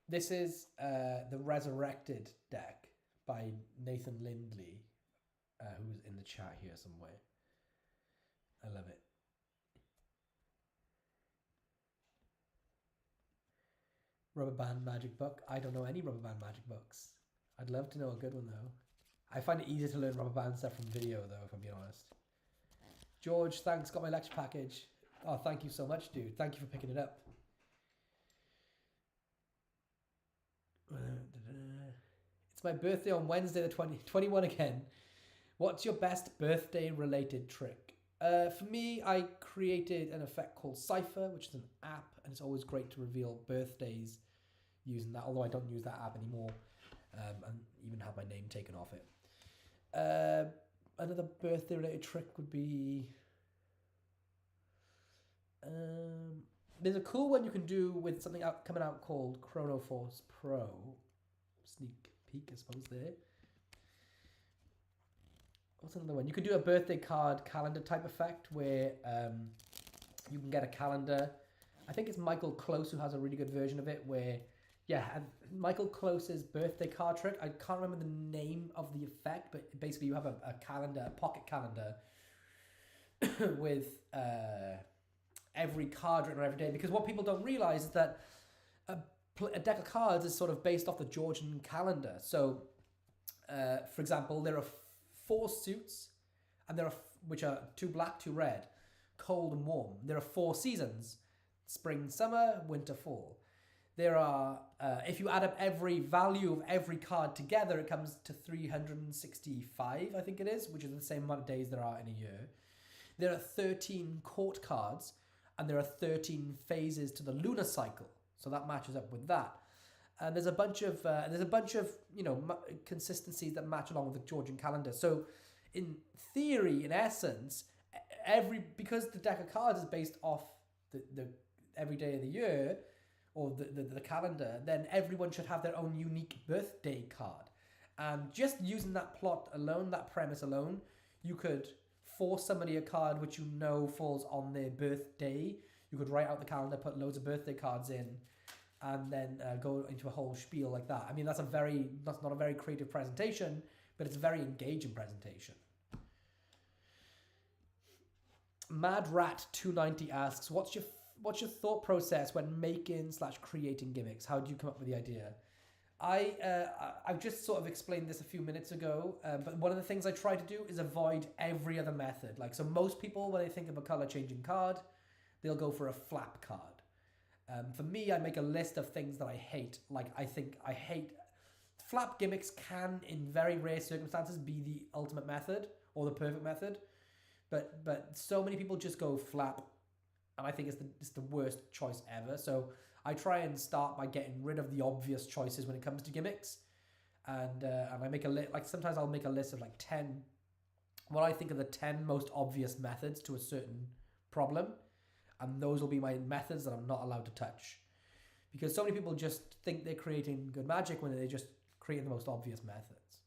Speaker 1: This is the Resurrected deck by Nathan Lindley, who's in the chat here somewhere. I love it. Rubber band magic book. I don't know any rubber band magic books. I'd love to know a good one though. I find it easier to learn rubber band stuff from video though, if I'm being honest. George, thanks, got my lecture package. Oh, thank you so much, dude. Thank you for picking it up. It's my birthday on Wednesday the 21 again. What's your best birthday related trick? For me, I created an effect called Cypher, which is an app, and it's always great to reveal birthdays using that, although I don't use that app anymore, and even have my name taken off it. Another birthday-related trick would be... there's a cool one you can do with something coming out called Chrono Force Pro. Sneak peek, I suppose, there. What's another one? You can do a birthday card calendar type effect where you can get a calendar. I think it's Michael Close who has a really good version of it where, Michael Close's birthday card trick. I can't remember the name of the effect, but basically you have a calendar, a pocket calendar with every card written on every day. Because what people don't realize is that a deck of cards is sort of based off the Georgian calendar. So, for example, there are 4 suits, and which are 2 black, 2 red, cold and warm. There are 4 seasons: spring, summer, winter, fall. There are, if you add up every value of every card together, it comes to 365, I think it is, which is the same amount of days there are in a year. There are 13 court cards, and there are 13 phases to the lunar cycle, so that matches up with that. And there's a bunch of consistencies that match along with the Georgian calendar. So, in theory, in essence, because the deck of cards is based off the every day of the year or the calendar, then everyone should have their own unique birthday card. And just using that plot alone, that premise alone, you could force somebody a card which you know falls on their birthday. You could write out the calendar, put loads of birthday cards in, and then go into a whole spiel like that. I mean, that's not a very creative presentation, but it's a very engaging presentation. Mad Rat 290 asks, what's your thought process when making/creating gimmicks? How do you come up with the idea? I've just sort of explained this a few minutes ago, but one of the things I try to do is avoid every other method. Like, so most people, when they think of a color changing card, they'll go for a flap card. For me, I make a list of things that I hate. Like, I hate flap gimmicks can, in very rare circumstances, be the ultimate method or the perfect method. But so many people just go flap, and I think it's the worst choice ever. So I try and start by getting rid of the obvious choices when it comes to gimmicks, and I make a list. Like, sometimes I'll make a list of like 10, what I think are the 10 most obvious methods to a certain problem. And those will be my methods that I'm not allowed to touch. Because so many people just think they're creating good magic when they're just creating the most obvious methods.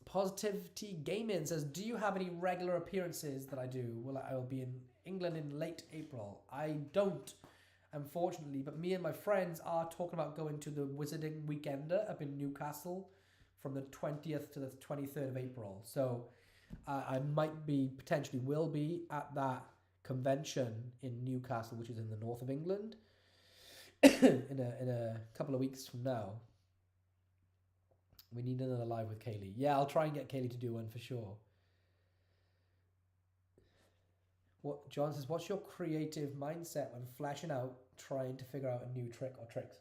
Speaker 1: Positivity Gaming says, do you have any regular appearances that I do? Well, I will be in England in late April. I don't, unfortunately, but me and my friends are talking about going to the Wizarding Weekender up in Newcastle from the 20th to the 23rd of April. So I potentially will be at that convention in Newcastle, which is in the north of England, in a couple of weeks from now. We need another live with Kaylee. Yeah, I'll try and get Kaylee to do one for sure. What John says, what's your creative mindset when flashing out, trying to figure out a new trick or tricks?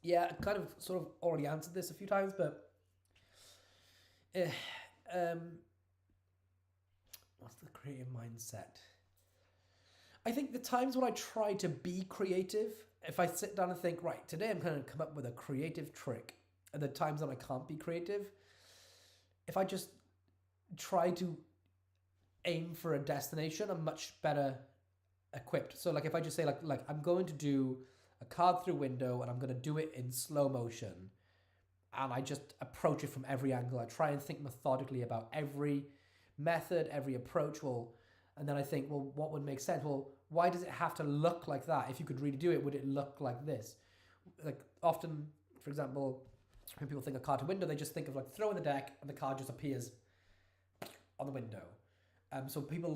Speaker 1: Yeah, I kind of sort of already answered this a few times, but what's the creative mindset? I think the times when I try to be creative, if I sit down and think, right, today I'm going to come up with a creative trick, and the times that I can't be creative, if I just try to aim for a destination, I'm much better equipped. So like if I just say like I'm going to do a card through window and I'm going to do it in slow motion, and I just approach it from every angle. I try and think methodically about every method, every approach. And then I think, well, what would make sense? Well, why does it have to look like that? If you could really do it, would it look like this? Like often, for example, when people think of card to window, they just think of like throwing the deck and the card just appears on the window. So many people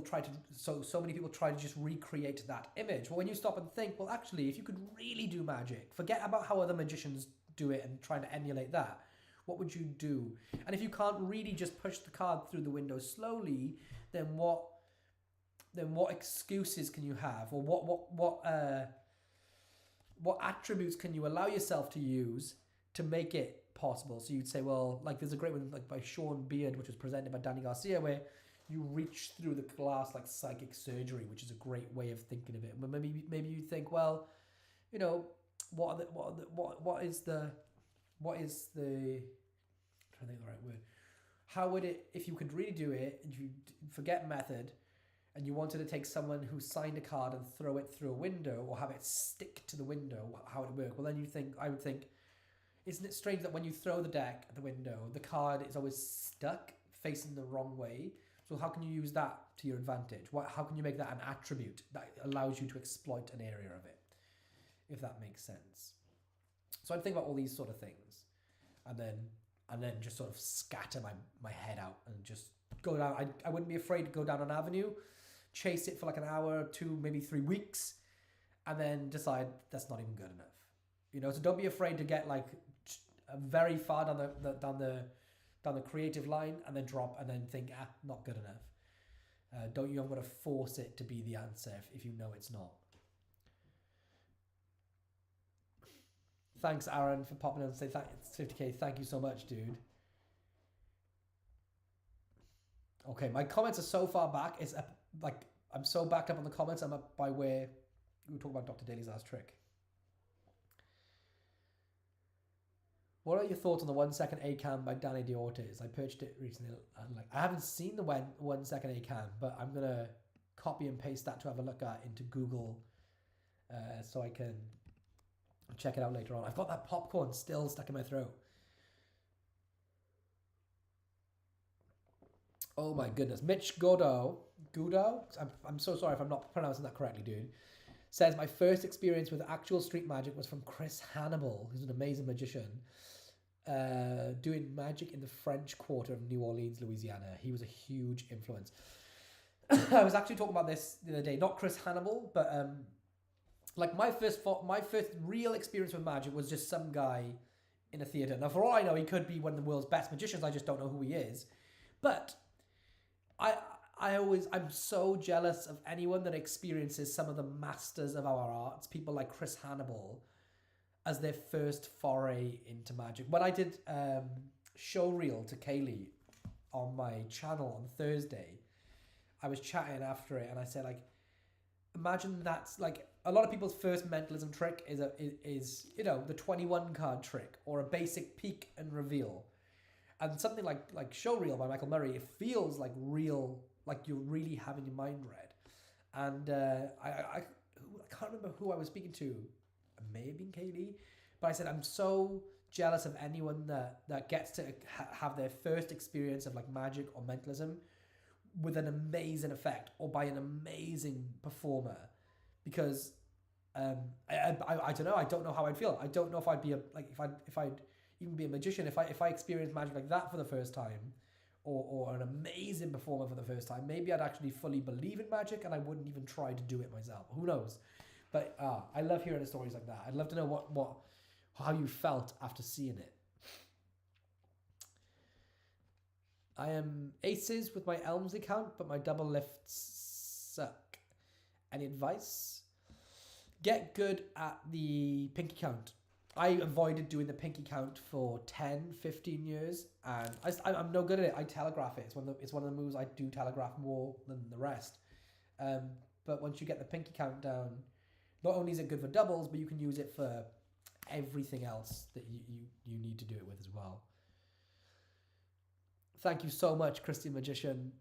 Speaker 1: try to just recreate that image. Well, when you stop and think, well, actually, if you could really do magic, forget about how other magicians do it and trying to emulate that. What would you do? And if you can't really just push the card through the window slowly, then what excuses can you have, or what attributes can you allow yourself to use to make it possible. So you'd say, well, like there's a great one like by Sean Beard, which was presented by Danny Garcia, where you reach through the glass like psychic surgery, which is a great way of thinking of it. But maybe you think, well, you know, what is the I'm trying to think of the right word. How would it, if you could really do it, and you forget method, and you wanted to take someone who signed a card and throw it through a window, or have it stick to the window, how would it work? Well, then I would think, isn't it strange that when you throw the deck at the window, the card is always stuck facing the wrong way? So how can you use that to your advantage? How can you make that an attribute that allows you to exploit an area of it, if that makes sense? So I'd think about all these sort of things, and then just sort of scatter my head out and just go down. I wouldn't be afraid to go down an avenue, chase it for like an hour, 2, maybe 3 weeks, and then decide that's not even good enough. You know, so don't be afraid to get like very far down the creative line and then drop and then think, not good enough. I'm going to force it to be the answer if you know it's not. Thanks, Aaron, for popping in and say 50k. Thank you so much, dude. Okay, my comments are so far back. It's like I'm so backed up on the comments. I'm up by where we were talking about Dr. Daly's last trick. What are your thoughts on the 1 second ACAM by Danny D'Ortiz? I purchased it recently. I haven't seen the 1 second ACAM, but I'm gonna copy and paste that to have a look at into Google, so I can check it out later on. I've got that popcorn still stuck in my throat. Oh my goodness. Mitch Godo, I'm so sorry if I'm not pronouncing that correctly, dude, says, my first experience with actual street magic was from Chris Hannibal, who's an amazing magician, doing magic in the French Quarter of New Orleans, Louisiana. He was a huge influence. I was actually talking about this the other day, not Chris Hannibal, but like my first real experience with magic was just some guy in a theater. Now, for all I know, he could be one of the world's best magicians. I just don't know who he is. But I'm so jealous of anyone that experiences some of the masters of our arts, people like Chris Hannibal, as their first foray into magic. When I did showreel to Kaylee on my channel on Thursday, I was chatting after it and I said, like, imagine that's like a lot of people's first mentalism trick is you know, the 21 card trick or a basic peek and reveal. And something like Showreel by Michael Murray, it feels like real, like you're really having your mind read. And I can't remember who I was speaking to. It may have been Kaylee. But I said, I'm so jealous of anyone that gets to have their first experience of like magic or mentalism with an amazing effect or by an amazing performer. Because I don't know. I don't know how I'd feel. I don't know if I'd be if I'd even be a magician, if I experienced magic like that for the first time, or an amazing performer for the first time, maybe I'd actually fully believe in magic and I wouldn't even try to do it myself. Who knows? But I love hearing the stories like that. I'd love to know how you felt after seeing it. I am aces with my Elmsley count, but my double lifts suck. Any advice? Get good at the pinky count. I avoided doing the pinky count for 10, 15 years, and I'm no good at it. I telegraph it. It's one of the moves I do telegraph more than the rest. But once you get the pinky count down, not only is it good for doubles, but you can use it for everything else that you need to do it with as well. Thank you so much, Christian Magician.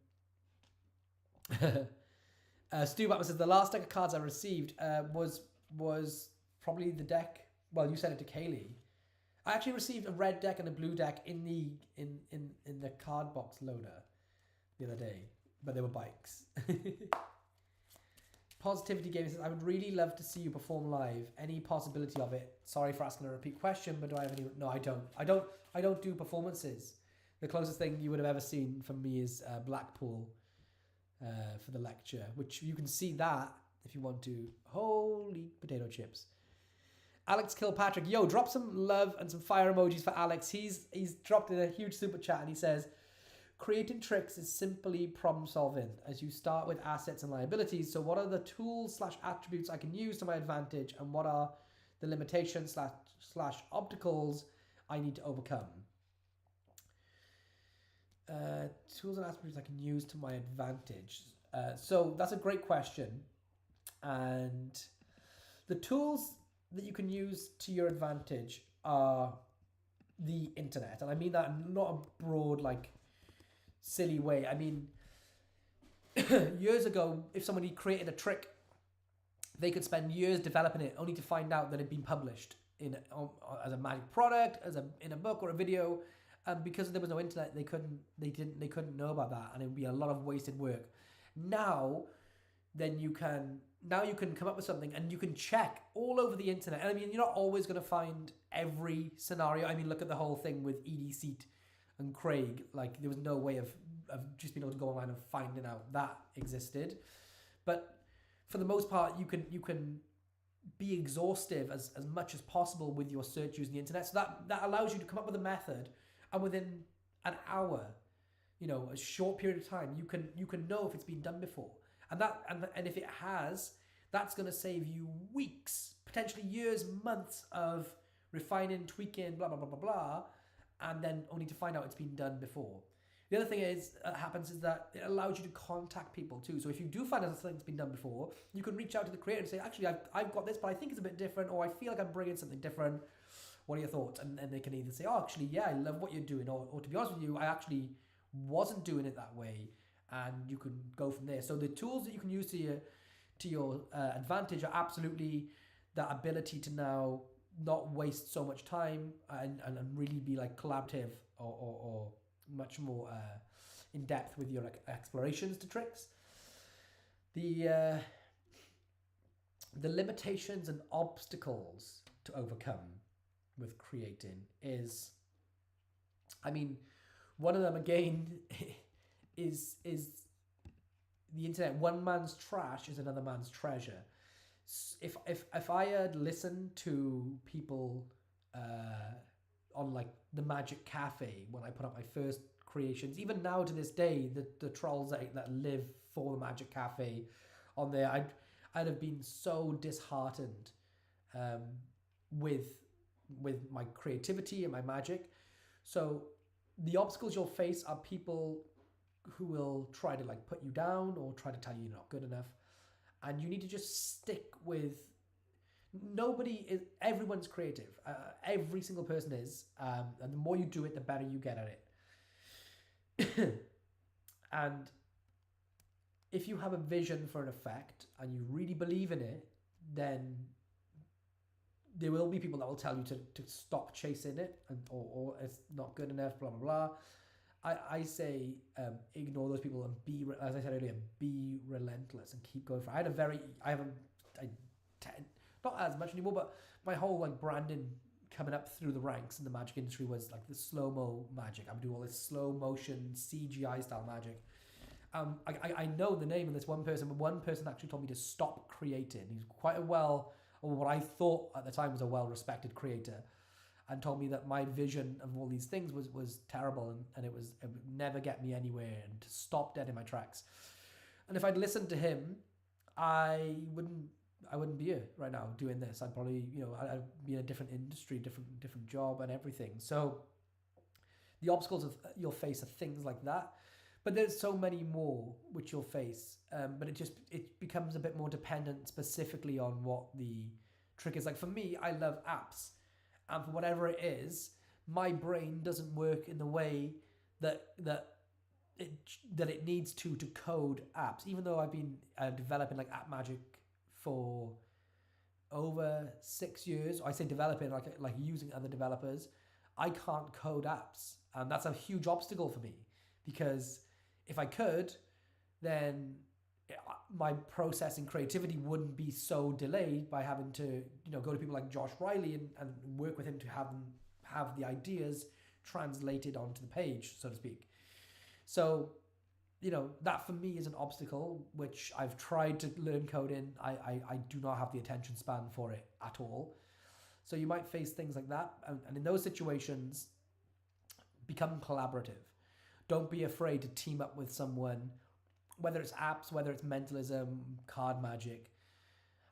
Speaker 1: Stu Batman says, the last deck of cards I received was probably the deck. Well, you sent it to Kaylee. I actually received a red deck and a blue deck in the card box loader the other day, but they were bikes. Positivity Gaming says, I would really love to see you perform live. Any possibility of it? Sorry for asking a repeat question, but do I have any? No, I don't. I don't do performances. The closest thing you would have ever seen from me is Blackpool for the lecture, which you can see that if you want to. Holy potato chips. Alex Kilpatrick, yo, drop some love and some fire emojis for Alex. He's dropped in a huge super chat and he says, creating tricks is simply problem solving as you start with assets and liabilities. So what are the tools / attributes I can use to my advantage, and what are the limitations / obstacles I need to overcome. Tools and aspects I can use to my advantage. So that's a great question. And the tools that you can use to your advantage are the internet. And I mean that in not a broad, like, silly way. I mean, years ago, if somebody created a trick, they could spend years developing it only to find out that it'd been published as a magic product, in a book or a video. Because there was no internet, they couldn't know about that, and it would be a lot of wasted work. Now you can come up with something, and you can check all over the internet. And I mean, you're not always going to find every scenario. I mean, look at the whole thing with Edie Seat and Craig. Like, there was no way of just being able to go online and finding out that existed. But for the most part, you can be exhaustive as much as possible with your search using the internet. So that allows you to come up with a method, and within an hour, a short period of time, you can know if it's been done before. And if it has, that's going to save you weeks, potentially years, months of refining, tweaking, blah, blah, blah, blah, blah, and then only to find out it's been done before. The other thing happens is that it allows you to contact people too. So if you do find out something's been done before, you can reach out to the creator and say, actually, I've got this, but I think it's a bit different, or I feel like I'm bringing something different. What are your thoughts? And they can either say, oh, actually, yeah, I love what you're doing, or to be honest with you, I actually wasn't doing it that way, and you can go from there. So the tools that you can use to your advantage are absolutely that ability to now not waste so much time and really be like collaborative or much more in depth with your explorations to tricks. The limitations and obstacles to overcome with creating is, I mean, one of them again is the internet. One man's trash is another man's treasure. If I had listened to people on like the Magic Cafe when I put up my first creations, even now to this day, the trolls that live for the Magic Cafe on there, I'd have been so disheartened with my creativity and my magic. So the obstacles you'll face are people who will try to like put you down or try to tell you you're not good enough, and you need to just stick with. Everyone's creative. Every single person is, and the more you do it, the better you get at it. And if you have a vision for an effect and you really believe in it, then there will be people that will tell you to stop chasing it, or it's not good enough, blah, blah, blah. I say ignore those people and as I said earlier, be relentless and keep going for it. Not as much anymore, but my whole like branding coming up through the ranks in the magic industry was like the slow-mo magic. I'm doing all this slow motion CGI style magic. I know the name of this one person, but one person actually told me to stop creating. He's quite what I thought at the time was a well-respected creator, and told me that my vision of all these things was terrible, and it would never get me anywhere, and to stop dead in my tracks. And if I'd listened to him, I wouldn't be here right now doing this. I'd probably, I'd be in a different industry, different job and everything. So the obstacles you'll face are things like that. But there's so many more which you'll face. But it becomes a bit more dependent specifically on what the trick is. Like for me, I love apps. And for whatever it is, my brain doesn't work in the way that it needs to code apps. Even though I've been developing like app magic for over 6 years. I say developing like using other developers. I can't code apps, and that's a huge obstacle for me, because if I could, then my process and creativity wouldn't be so delayed by having to go to people like Josh Riley and work with him to have the ideas translated onto the page, so to speak. So that for me is an obstacle, which I've tried to learn coding. I do not have the attention span for it at all. So you might face things like that. And in those situations, become collaborative. Don't be afraid to team up with someone, whether it's apps, whether it's mentalism, card magic.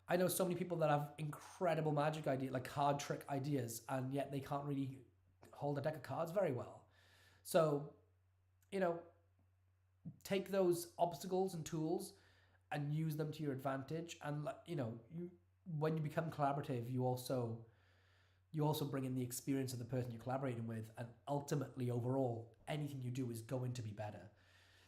Speaker 1: I know so many people that have incredible magic ideas, like card trick ideas, and yet they can't really hold a deck of cards very well. So, you know, take those obstacles and tools and use them to your advantage. And you know, when you become collaborative, you also bring in the experience of the person you're collaborating with, and ultimately, overall, anything you do is going to be better.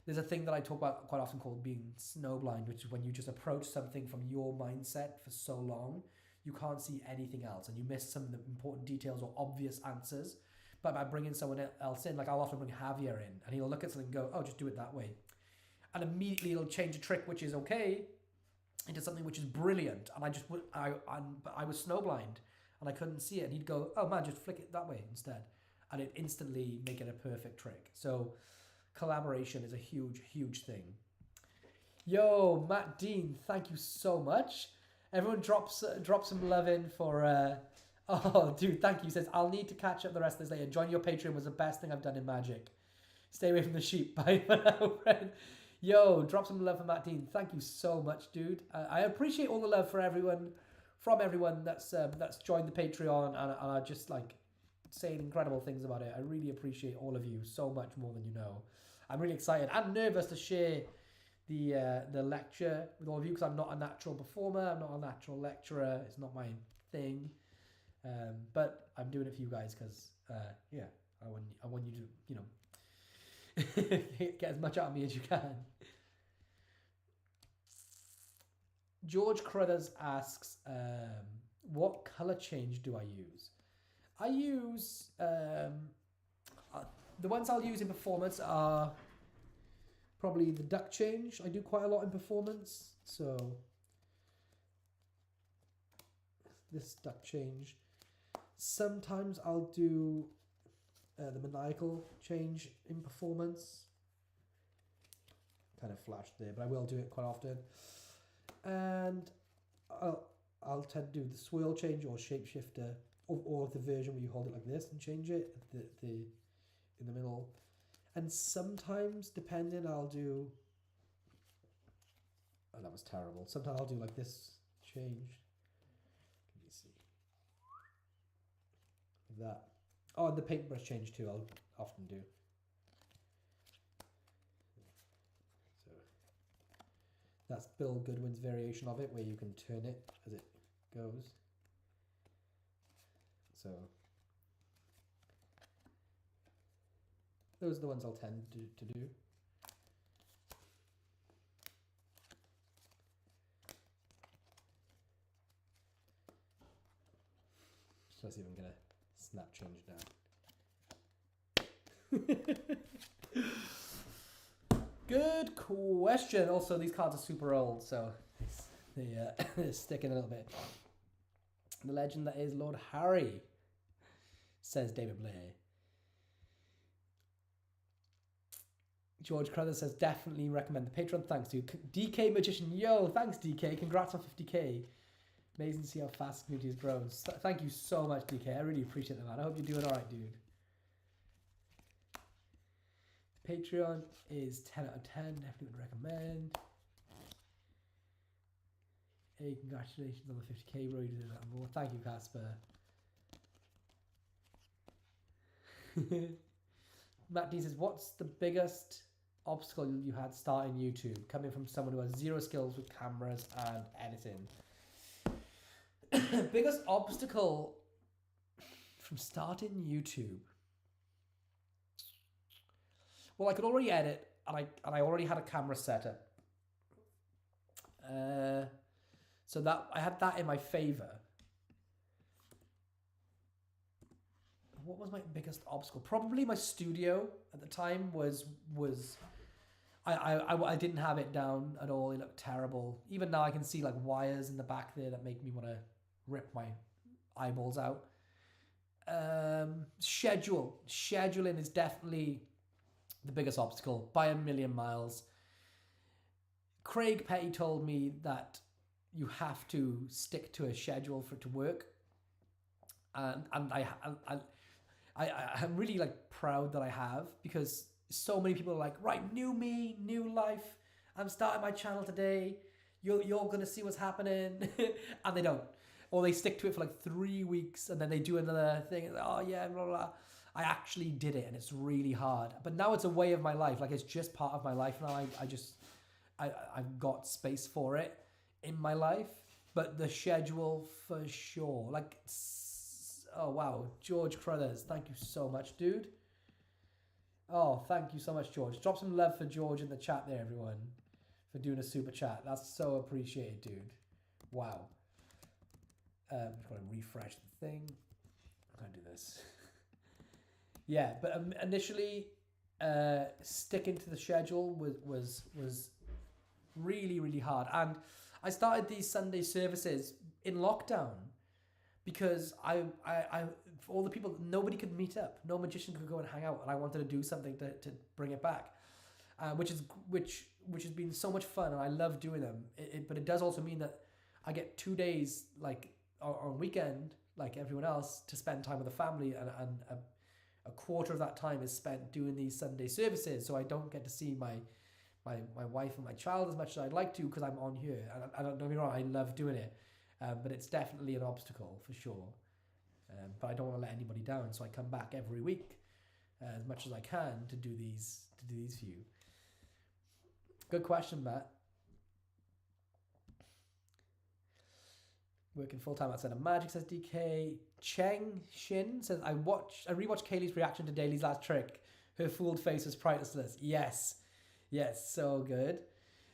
Speaker 1: There's a thing that I talk about quite often called being snowblind, which is when you just approach something from your mindset for so long, you can't see anything else, and you miss some of the important details or obvious answers. But by bringing someone else in, like I'll often bring Javier in, and he'll look at something and go, "Oh, just do it that way," and immediately it'll change a trick which is okay into something which is brilliant. And I was snowblind and I couldn't see it, and he'd go, "Oh man, just flick it that way instead," and it instantly make it a perfect trick. So collaboration is a huge thing. Yo, Matt Dean, thank you so much. Everyone drop some love in for oh dude, thank you. He says, "I'll need to catch up the rest of this later. Join your Patreon was the best thing I've done in Magic. Stay away from the sheep." Bye for now, friend. Yo, drop some love for Matt Dean. Thank you so much, dude. I appreciate all the love from everyone that's joined the Patreon and are just like saying incredible things about it. I really appreciate all of you so much more than you know. I'm really excited and nervous to share the lecture with all of you because I'm not a natural performer. I'm not a natural lecturer. It's not my thing. But I'm doing it for you guys because yeah, I want you to, you know, get as much out of me as you can. George Crothers asks, what color change do I use? I use the ones I'll use in performance are probably the duck change. I do quite a lot in performance, so this duck change. Sometimes I'll do the maniacal change in performance. Kind of flashed there, but I will do it quite often. And I'll tend to do the swirl change or shapeshifter, or the version where you hold it like this and change it in the middle. And sometimes, depending, I'll do. Oh, that was terrible. Sometimes I'll do like this change. Let me see. Like that. Oh, and the paintbrush change too, I'll often do. So that's Bill Goodwin's variation of it, where you can turn it as it goes. So those are the ones I'll tend to do. So let's see if I'm gonna snap change down. Good question. Also, these cards are super old, so they're sticking a little bit. The legend that is Lord Harry, says David Blair. George Crothers says, definitely recommend the Patreon. Thanks to DK Magician. Yo, thanks DK. Congrats on 50k. Amazing to see how fast the community has grown. Thank you so much, DK. I really appreciate that, man. I hope you're doing all right, dude. Patreon is 10 out of 10. Definitely would recommend. Hey, congratulations on the 50k, bro. You did that more. Thank you, Casper. Matt D says, what's the biggest obstacle you had starting YouTube, coming from someone who has zero skills with cameras and editing? Biggest obstacle from starting YouTube? Well, I could already edit, and I already had a camera setup. So that I had that in my favor. What was my biggest obstacle? Probably my studio at the time was I didn't have it down at all. It looked terrible. Even now I can see like wires in the back there that make me want to rip my eyeballs out. Scheduling is definitely the biggest obstacle by a million miles. Craig Petty told me that you have to stick to a schedule for it to work, and I'm really like proud that I have, because so many people are like, right, new me, new life. I'm starting my channel today. You're gonna see what's happening, and they don't, or they stick to it for like 3 weeks and then they do another thing. And, oh yeah, blah blah. I actually did it, and it's really hard. But now it's a way of my life. Like it's just part of my life now. I've got space for it in my life. But the schedule for sure. Like, oh wow, George Crothers, thank you so much, dude. Oh, thank you so much, George. Drop some love for George in the chat there, everyone, for doing a super chat. That's so appreciated, dude. Wow. I'm just going to refresh the thing. I'm going to do this. Yeah, but initially, sticking to the schedule was really, really hard. And I started these Sunday services in lockdown because I for all the people, nobody could meet up. No magician could go and hang out, and I wanted to do something to bring it back, which has been so much fun, and I love doing them. But it does also mean that I get 2 days like on weekend, like everyone else, to spend time with the family, and a quarter of that time is spent doing these Sunday services. So I don't get to see my wife and my child as much as I'd like to because I'm on here. And I don't get me wrong, I love doing it, but it's definitely an obstacle for sure. But I don't want to let anybody down, so I come back every week as much as I can to do these for you. Good question, Matt. Working full time outside of magic, says DK. Cheng Shin says I rewatched Kaylee's reaction to Daly's last trick. Her fooled face was priceless. Yes, so good.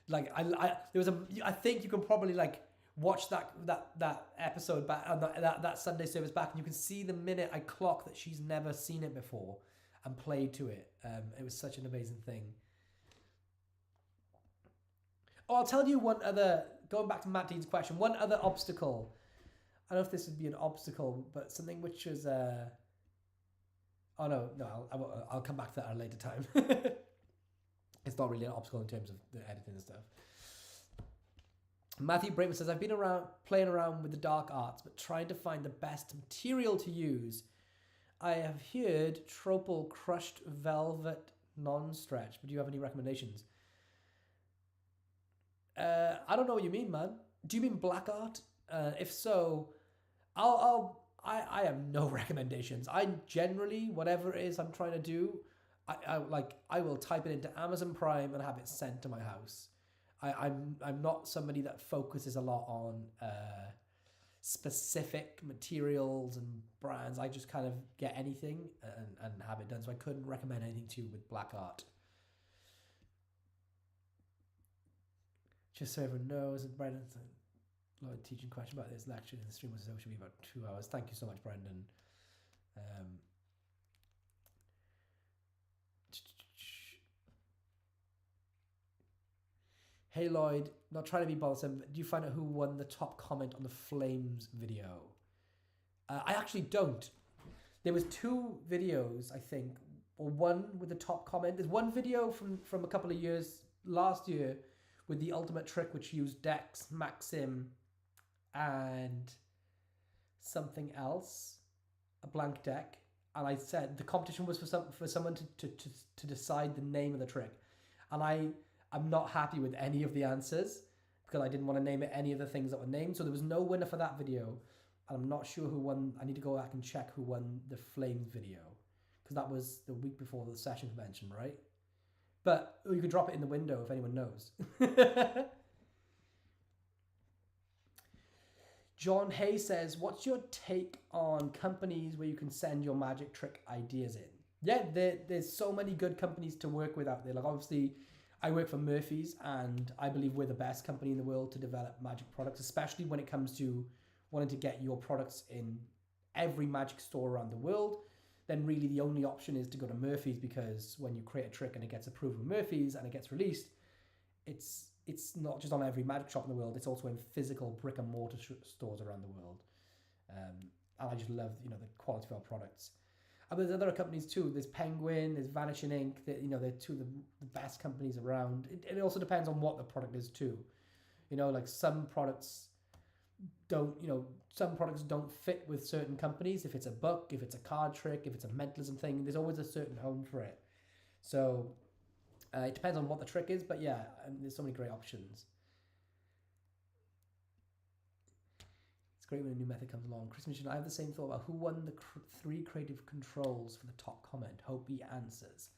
Speaker 1: Like I think you can probably like watch that episode back, that Sunday service back, and you can see the minute I clock that she's never seen it before and played to it. It was such an amazing thing. Oh, I'll tell you one other. Going back to Matt Dean's question, one other obstacle. I don't know if this would be an obstacle, but something which was. Oh no, I'll come back to that at a later time. It's not really an obstacle in terms of the editing and stuff. Matthew Braitman says, I've been playing around with the dark arts, but trying to find the best material to use. I have heard Tropal crushed velvet non-stretch, but do you have any recommendations? I don't know what you mean, man. Do you mean black art? If so, I have no recommendations. I generally, whatever it is I'm trying to do, I will type it into Amazon Prime and have it sent to my house. I'm not somebody that focuses a lot on specific materials and brands. I just kind of get anything and have it done. So I couldn't recommend anything to you with black art. Just so everyone knows, and Brendan, Lloyd teaching question about this lecture in the stream was should be about 2 hours. Thank you so much, Brendan. Hey Lloyd, not trying to be bothersome, but do you find out who won the top comment on the Flames video? I actually don't. There was 2 videos, I think, or one with the top comment. There's one video from a couple of years, last year, with the ultimate trick, which used Dex, Maxim, and something else, a blank deck. And I said the competition was for someone to decide the name of the trick. And I'm not happy with any of the answers because I didn't want to name it any of the things that were named. So there was no winner for that video. And I'm not sure who won. I need to go back and check who won the Flames video because that was the week before the session convention, right? But you could drop it in the window if anyone knows. John Hay says, what's your take on companies where you can send your magic trick ideas in? Yeah, there's so many good companies to work with out there. Like obviously, I work for Murphy's and I believe we're the best company in the world to develop magic products, especially when it comes to wanting to get your products in every magic store around the world. Then really the only option is to go to Murphy's because when you create a trick and it gets approved with Murphy's and it gets released, it's not just on every magic shop in the world, it's also in physical brick and mortar stores around the world. And I just love, the quality of our products. And there's other companies too. There's Penguin, there's Vanishing Ink. They're two of the best companies around. It also depends on what the product is too. Like some products don't fit with certain companies. If it's a book, if it's a card trick, if it's a mentalism thing, there's always a certain home for it. So it depends on what the trick is, but yeah, there's so many great options. great when a new method comes along. Chris mentioned, I have the same thought about who won the 3 creative controls for the top comment. Hope he answers.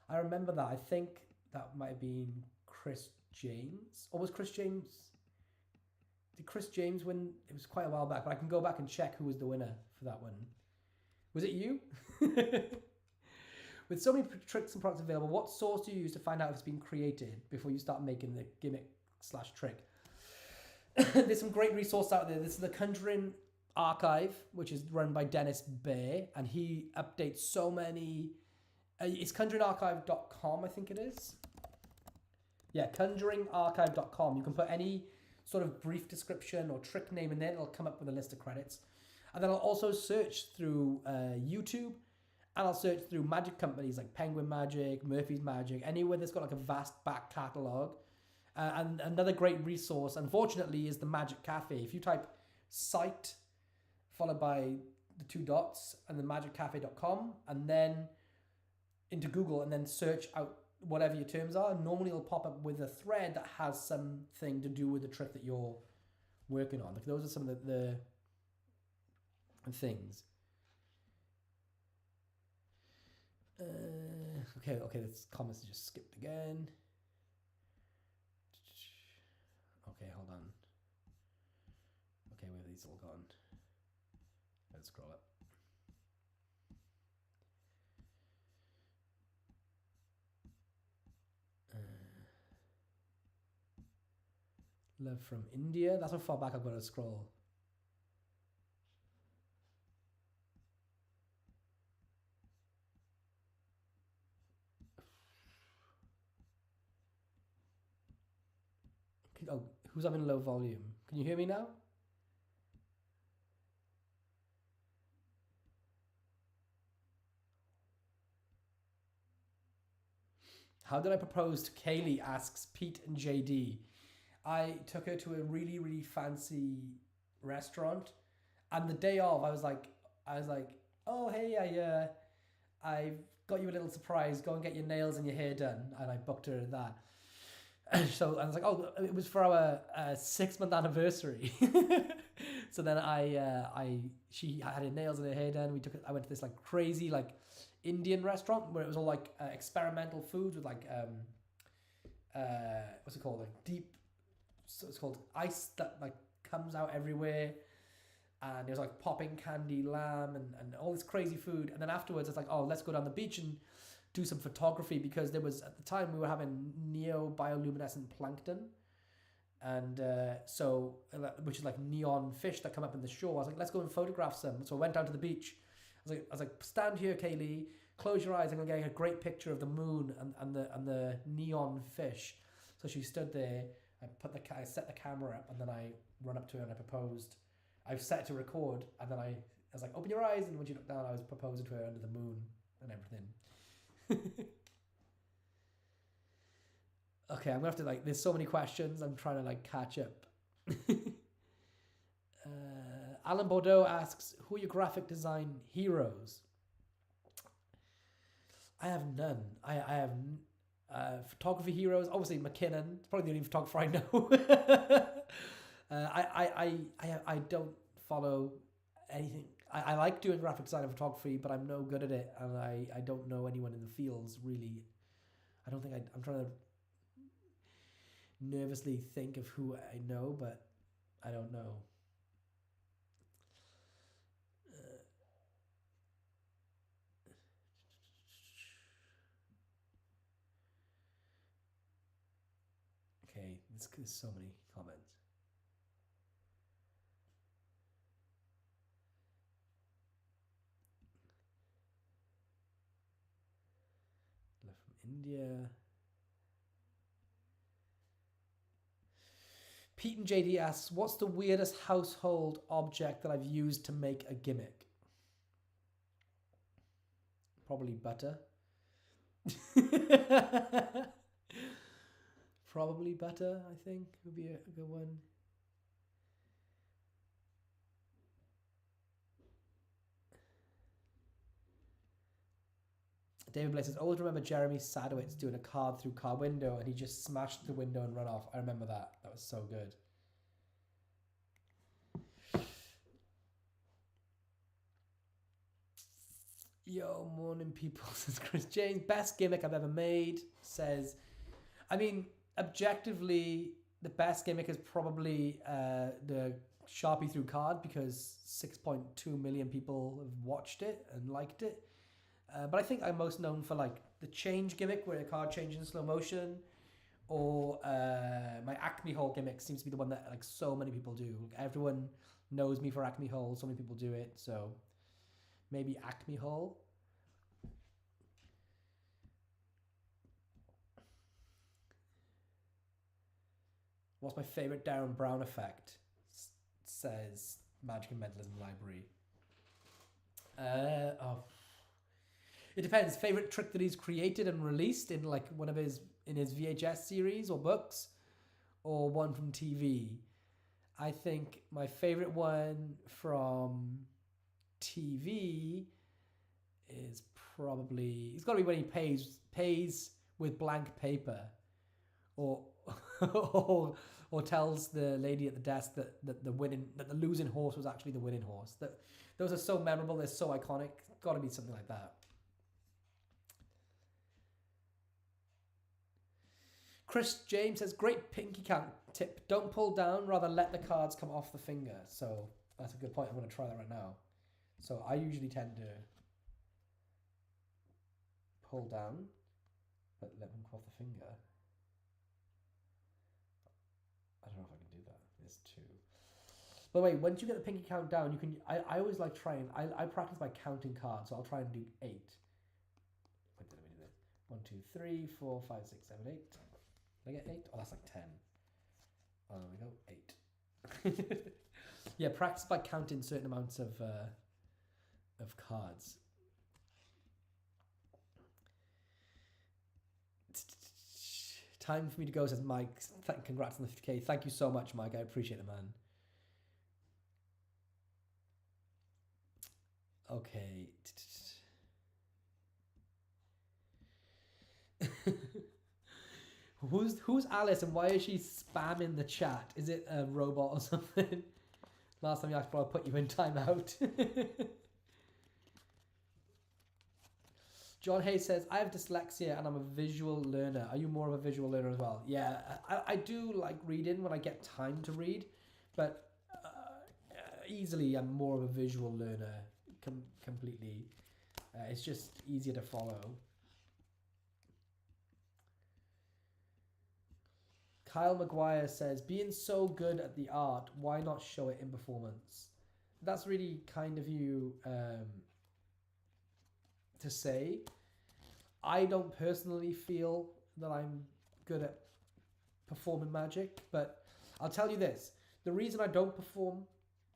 Speaker 1: I remember that. I think that might have been Chris James. Or was Chris James... Did Chris James win? It was quite a while back, but I can go back and check who was the winner for that one. Was it you? With so many tricks and products available, what source do you use to find out if it's been created before you start making the gimmick/trick? There's some great resources out there. This is the Conjuring Archive, which is run by Dennis Bear, and he updates so many... it's conjuringarchive.com, I think it is. Yeah, conjuringarchive.com. You can put any sort of brief description or trick name in there. It'll come up with a list of credits. And then I'll also search through YouTube, and I'll search through magic companies like Penguin Magic, Murphy's Magic, anywhere that's got like a vast back catalogue. And another great resource, unfortunately, is the Magic Cafe. If you type site followed by the 2 dots and then magiccafe.com and then into Google and then search out whatever your terms are, normally it'll pop up with a thread that has something to do with the trick that you're working on. Like those are some of the things. Okay, this comments just skipped again. Okay, hold on. Okay, where have these all gone? Let's scroll up. Love from India. That's how far back I've got to scroll. Oh, who's having low volume? Can you hear me now? How did I propose to Kaylee? Asks Pete and JD. I took her to a really, really fancy restaurant, and the day of, I was like, oh hey, I've got you a little surprise. Go and get your nails and your hair done, and I booked her that. So I was like, oh, it was for our 6-month anniversary. So then she had her nails and her hair done. I went to this like crazy like Indian restaurant where it was all like experimental foods with like what's it called, like deep. So it's called ice that like comes out everywhere, and there's like popping candy lamb and all this crazy food. And then afterwards it's like, oh, let's go down the beach and do some photography, because there was, at the time, we were having neo-bioluminescent plankton, and which is like neon fish that come up in the shore. I was like, let's go and photograph some. So I went down to the beach. I was like, stand here, Kaylee, close your eyes, I'm gonna get a great picture of the moon and the neon fish. So she stood there. I set the camera up, and then I run up to her and I proposed. I set it to record, and then I was like, open your eyes, and when she looked down, I was proposing to her under the moon and everything. Okay, I'm gonna have to like. There's so many questions. I'm trying to like catch up. Alan Bordeaux asks, "Who are your graphic design heroes?" I have none. I have photography heroes. Obviously, McKinnon. Probably the only photographer I know. I don't follow anything. I like doing graphic design and photography, but I'm no good at it, and I don't know anyone in the fields really. I don't think I'm trying to nervously think of who I know, but I don't know. Okay, there's so many comments. Left from India. Pete and JD asks, what's the weirdest household object that I've used to make a gimmick? Probably butter. Probably butter, I think, would be a good one. David Blake says, always remember Jeremy Sadowitz doing a card through car window and he just smashed the window and run off. I remember that. That was so good. Yo, morning people, says Chris James. Best gimmick I've ever made, says, I mean, objectively, the best gimmick is probably the Sharpie through card because 6.2 million people have watched it and liked it. But I think I'm most known for like the change gimmick where a card changes in slow motion, or my Acme hole gimmick seems to be the one that like so many people do. Everyone knows me for Acme hole. So many people do it. So maybe Acme hole. What's my favorite Darren Brown effect? Says Magic and Mentalism Library. It depends. Favorite trick that he's created and released in like one of his VHS series or books, or one from TV. I think my favorite one from TV is probably, it's got to be when he pays with blank paper, or or tells the lady at the desk that the losing horse was actually the winning horse. That those are so memorable. They're so iconic. Got to be something like that. Chris James says, great pinky count tip. Don't pull down, rather let the cards come off the finger. So that's a good point. I'm going to try that right now. So I usually tend to pull down, but let them come off the finger. I don't know if I can do that. There's two. But wait, once you get the pinky count down, you can. I always like trying. I practice by counting cards, so I'll try and do 8. Wait, let me do this. 1, 2, 3, 4, 5, 6, 7, 8. Did I get 8? Oh, that's like 10. Oh, there we go. 8. Yeah, practice by counting certain amounts of cards. Time for me to go, says Mike. Congrats on the 50k. Thank you so much, Mike. I appreciate it, man. Okay. Who's Alice and why is she spamming the chat? Is it a robot or something? Last time you asked, bro, I'll put you in timeout. John Hayes says, I have dyslexia and I'm a visual learner. Are you more of a visual learner as well? Yeah, I do like reading when I get time to read, but easily I'm more of a visual learner completely. It's just easier to follow. Kyle McGuire says, being so good at the art, why not show it in performance? That's really kind of you to say. I don't personally feel that I'm good at performing magic, but I'll tell you this. The reason I don't perform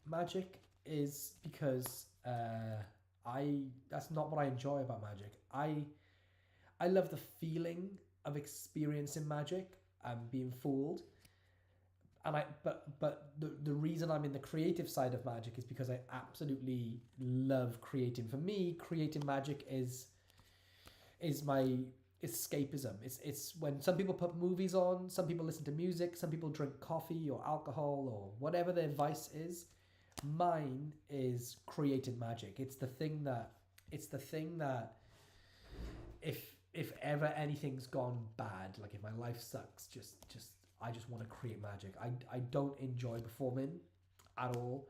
Speaker 1: magic is because that's not what I enjoy about magic. I love the feeling of experiencing magic and being fooled. And but the reason I'm in the creative side of magic is because I absolutely love creating. For me, creating magic is my escapism. It's when some people put movies on, some people listen to music, some people drink coffee or alcohol or whatever their vice is. Mine is creating magic. It's the thing that if ever anything's gone bad, like if my life sucks, I just want to create magic. I don't enjoy performing at all.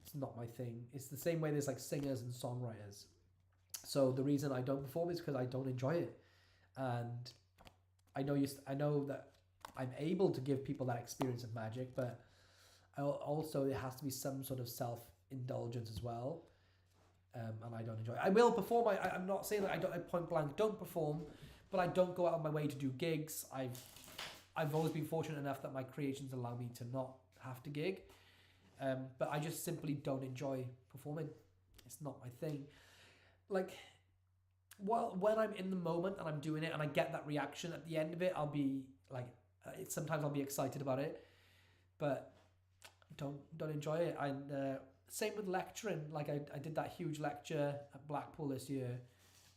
Speaker 1: It's not my thing. It's the same way there's like singers and songwriters. So the reason I don't perform is because I don't enjoy it. And I know that I'm able to give people that experience of magic, but also it has to be some sort of self-indulgence as well. And I don't enjoy it. I will perform. I'm not saying that I point blank don't perform, but I don't go out of my way to do gigs. I've always been fortunate enough that my creations allow me to not have to gig. But I just simply don't enjoy performing. It's not my thing. Like, when I'm in the moment and I'm doing it and I get that reaction at the end of it, I'll be like, sometimes I'll be excited about it, but don't enjoy it. And same with lecturing. Like I did that huge lecture at Blackpool this year,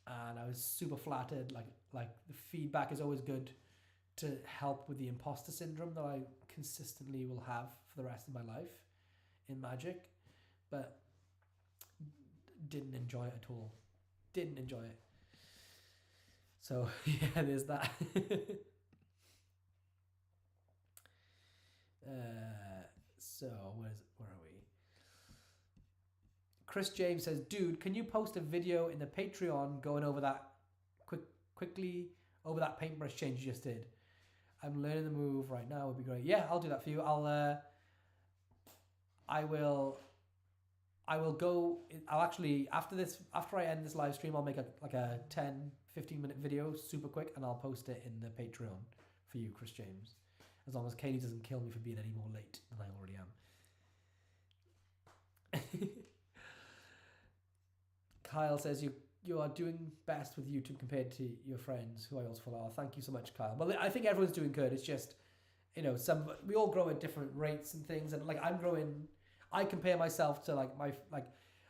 Speaker 1: and I was super flattered. Like the feedback is always good to help with the imposter syndrome that I consistently will have for the rest of my life in magic, but didn't enjoy it at all. didn't enjoy it. So yeah, there's that. So where are we? Chris James says, dude, can you post a video in the Patreon going over that quickly over that paintbrush change you just did? I'm learning the move right now. Would be great. Yeah, I'll do that for you. I will go. I'll actually after I end this live stream, I'll make a 10-15 minute video, super quick, and I'll post it in the Patreon for you, Chris James. As long as Katie doesn't kill me for being any more late than I already am. Kyle says you are doing best with YouTube compared to your friends who I also follow. Oh, thank you so much, Kyle. Well, I think everyone's doing good. It's just, we all grow at different rates and things, and like I'm growing. I compare myself to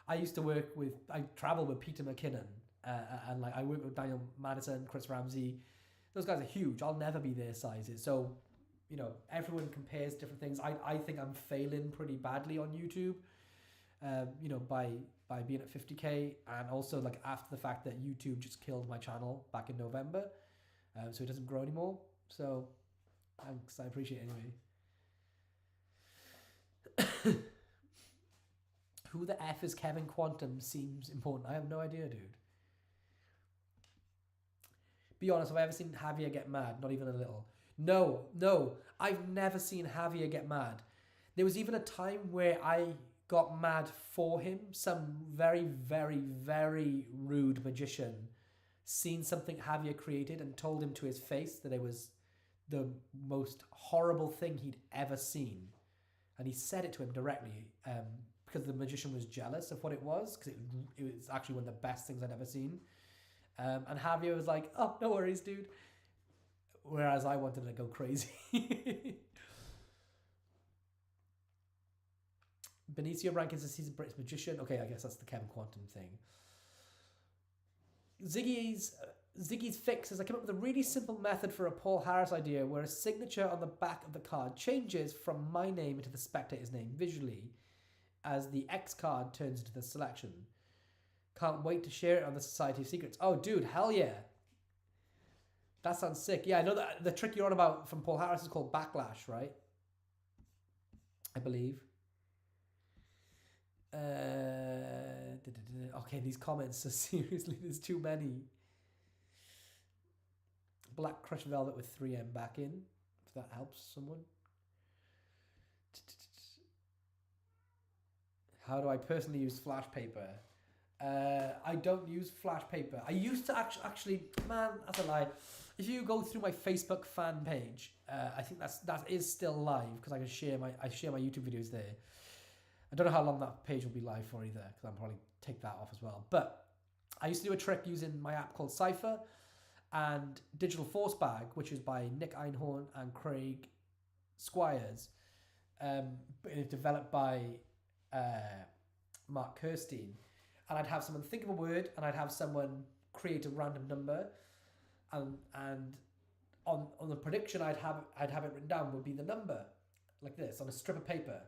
Speaker 1: I used to I travel with Peter McKinnon, and like I work with Daniel Madison, Chris Ramsey. Those guys are huge. I'll never be their sizes. So, everyone compares different things. I think I'm failing pretty badly on YouTube, by being at 50K, and also like after the fact that YouTube just killed my channel back in November, so it doesn't grow anymore. So, I appreciate it anyway. Who the F is Kevin Quantum seems important. I have no idea, dude. Be honest, have I ever seen Javier get mad? Not even a little. No, I've never seen Javier get mad. There was even a time where I got mad for him. Some very, very, very rude magician seen something Javier created and told him to his face that it was the most horrible thing he'd ever seen. And he said it to him directly, because the magician was jealous of what it was, because it was actually one of the best things I'd ever seen. And Javier was like, oh, no worries, dude. Whereas I wanted to go crazy. Benicio Rankins says he's a British magician. Okay, I guess that's the Kevin Quantum thing. Ziggy's fix is I came up with a really simple method for a Paul Harris idea where a signature on the back of the card changes from my name into the spectator's name visually as the X card turns into the selection. Can't wait to share it on the Society of Secrets. Oh, dude, hell yeah. That sounds sick. Yeah, I know that the trick you're on about from Paul Harris is called backlash, right? I believe. Okay, these comments are seriously, there's too many. Black crushed velvet with 3M back in, if that helps someone. How do I personally use flash paper? I don't use flash paper. I used to actually, man, that's a lie. If you go through my Facebook fan page, I think that is still live because I share my YouTube videos there. I don't know how long that page will be live for either, because I'll probably take that off as well. But I used to do a trick using my app called Cypher and Digital Force Bag, which is by Nick Einhorn and Craig Squires. It's developed by Mark Kirstein. And I'd have someone think of a word, and I'd have someone create a random number, and on the prediction I'd have it written down would be the number, like this, on a strip of paper.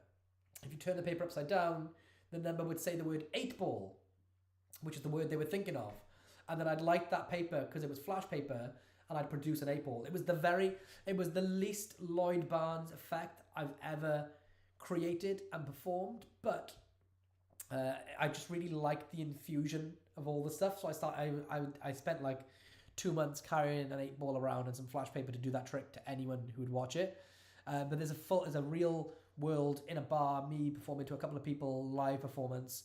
Speaker 1: If you turn the paper upside down, the number would say the word 8-ball, which is the word they were thinking of. And then I'd light that paper because it was flash paper, and I'd produce an 8-ball. It was the least Lloyd Barnes effect I've ever created and performed, but I just really liked the infusion of all the stuff. So I spent like 2 months carrying an 8-ball around and some flash paper to do that trick to anyone who would watch it. But there's a real world in a bar, me performing to a couple of people, live performance,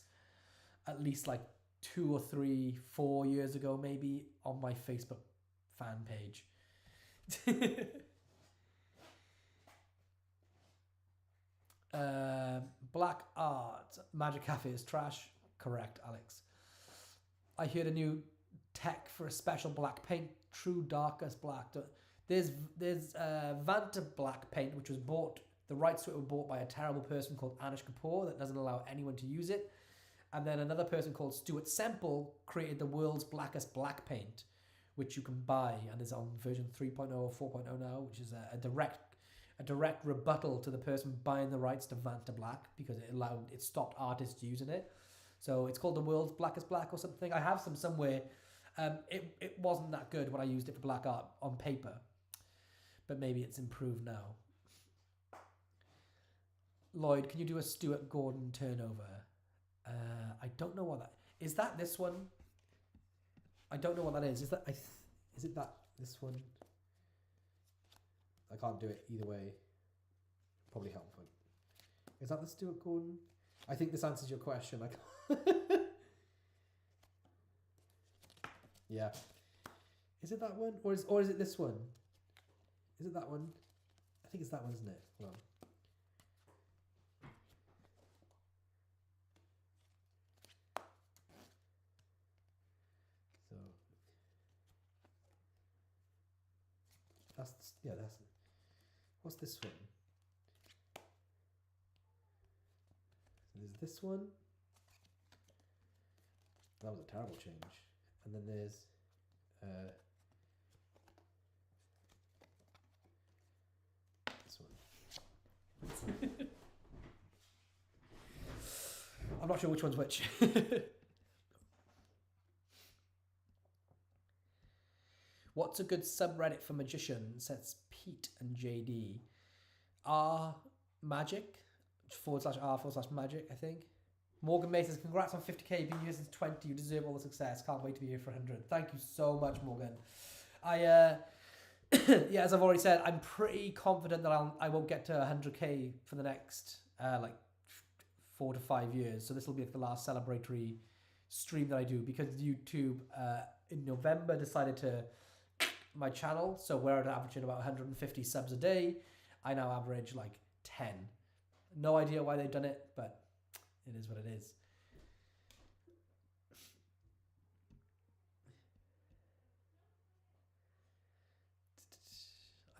Speaker 1: at least like 2 or 3, 4 years ago, maybe, on my Facebook fan page. Black art, Magic Cafe is trash. Correct, Alex. I heard a new tech for a special black paint, true darkest black. There's Vanta black paint, which was bought. The rights to it were bought by a terrible person called Anish Kapoor that doesn't allow anyone to use it. And then another person called Stuart Semple created the world's blackest black paint, which you can buy and is on version 3.0 or 4.0 now, which is a direct rebuttal to the person buying the rights to Vanta Black, because it stopped artists using it. So it's called The World's Blackest Black or something. I have some somewhere. It wasn't that good when I used it for black art on paper, but maybe it's improved now. Lloyd, can you do a Stuart Gordon turnover? I don't know what that is. That this one? I don't know what that is. Is that is it that this one? I can't do it either way. Probably helpful. Is that the Stuart Gordon? I think this answers your question. Yeah. Is it that one? Or is it this one? Is it that one? I think it's that one, isn't it? Hold on. So that's what's this one? So there's this one. That was a terrible change. And then there's this one. I'm not sure which one's which. What's a good subreddit for magicians? Says Pete and JD. R magic /r/magic, I think. Morgan May says, congrats on 50k. You've been here since 20. You deserve all the success. Can't wait to be here for 100. Thank you so much, Morgan. Yeah, as I've already said, I'm pretty confident that I won't get to 100k for the next like 4 to 5 years. So this will be like the last celebratory stream that I do, because YouTube in November decided to my channel. So where I'd averaging about 150 subs a day, I now average like 10. No idea why they've done it, but it is what it is.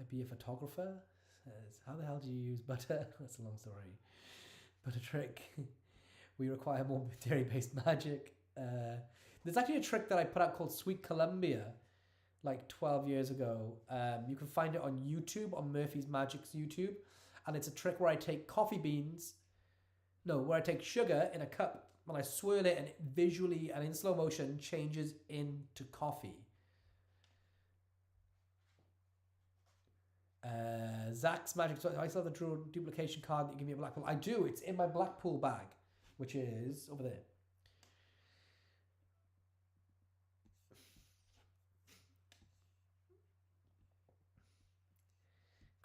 Speaker 1: I'd be a photographer. Says, how the hell do you use butter? That's a long story. Butter trick. We require more dairy-based magic. There's actually a trick that I put out called Sweet Columbia, like 12 years ago. You can find it on YouTube, on Murphy's Magic's YouTube. And it's a trick where I take where I take sugar in a cup and I swirl it, and it visually and in slow motion changes into coffee. Zach's Magic. So I still have the draw duplication card that you give me a Blackpool. I do. It's in my Blackpool bag, which is over there.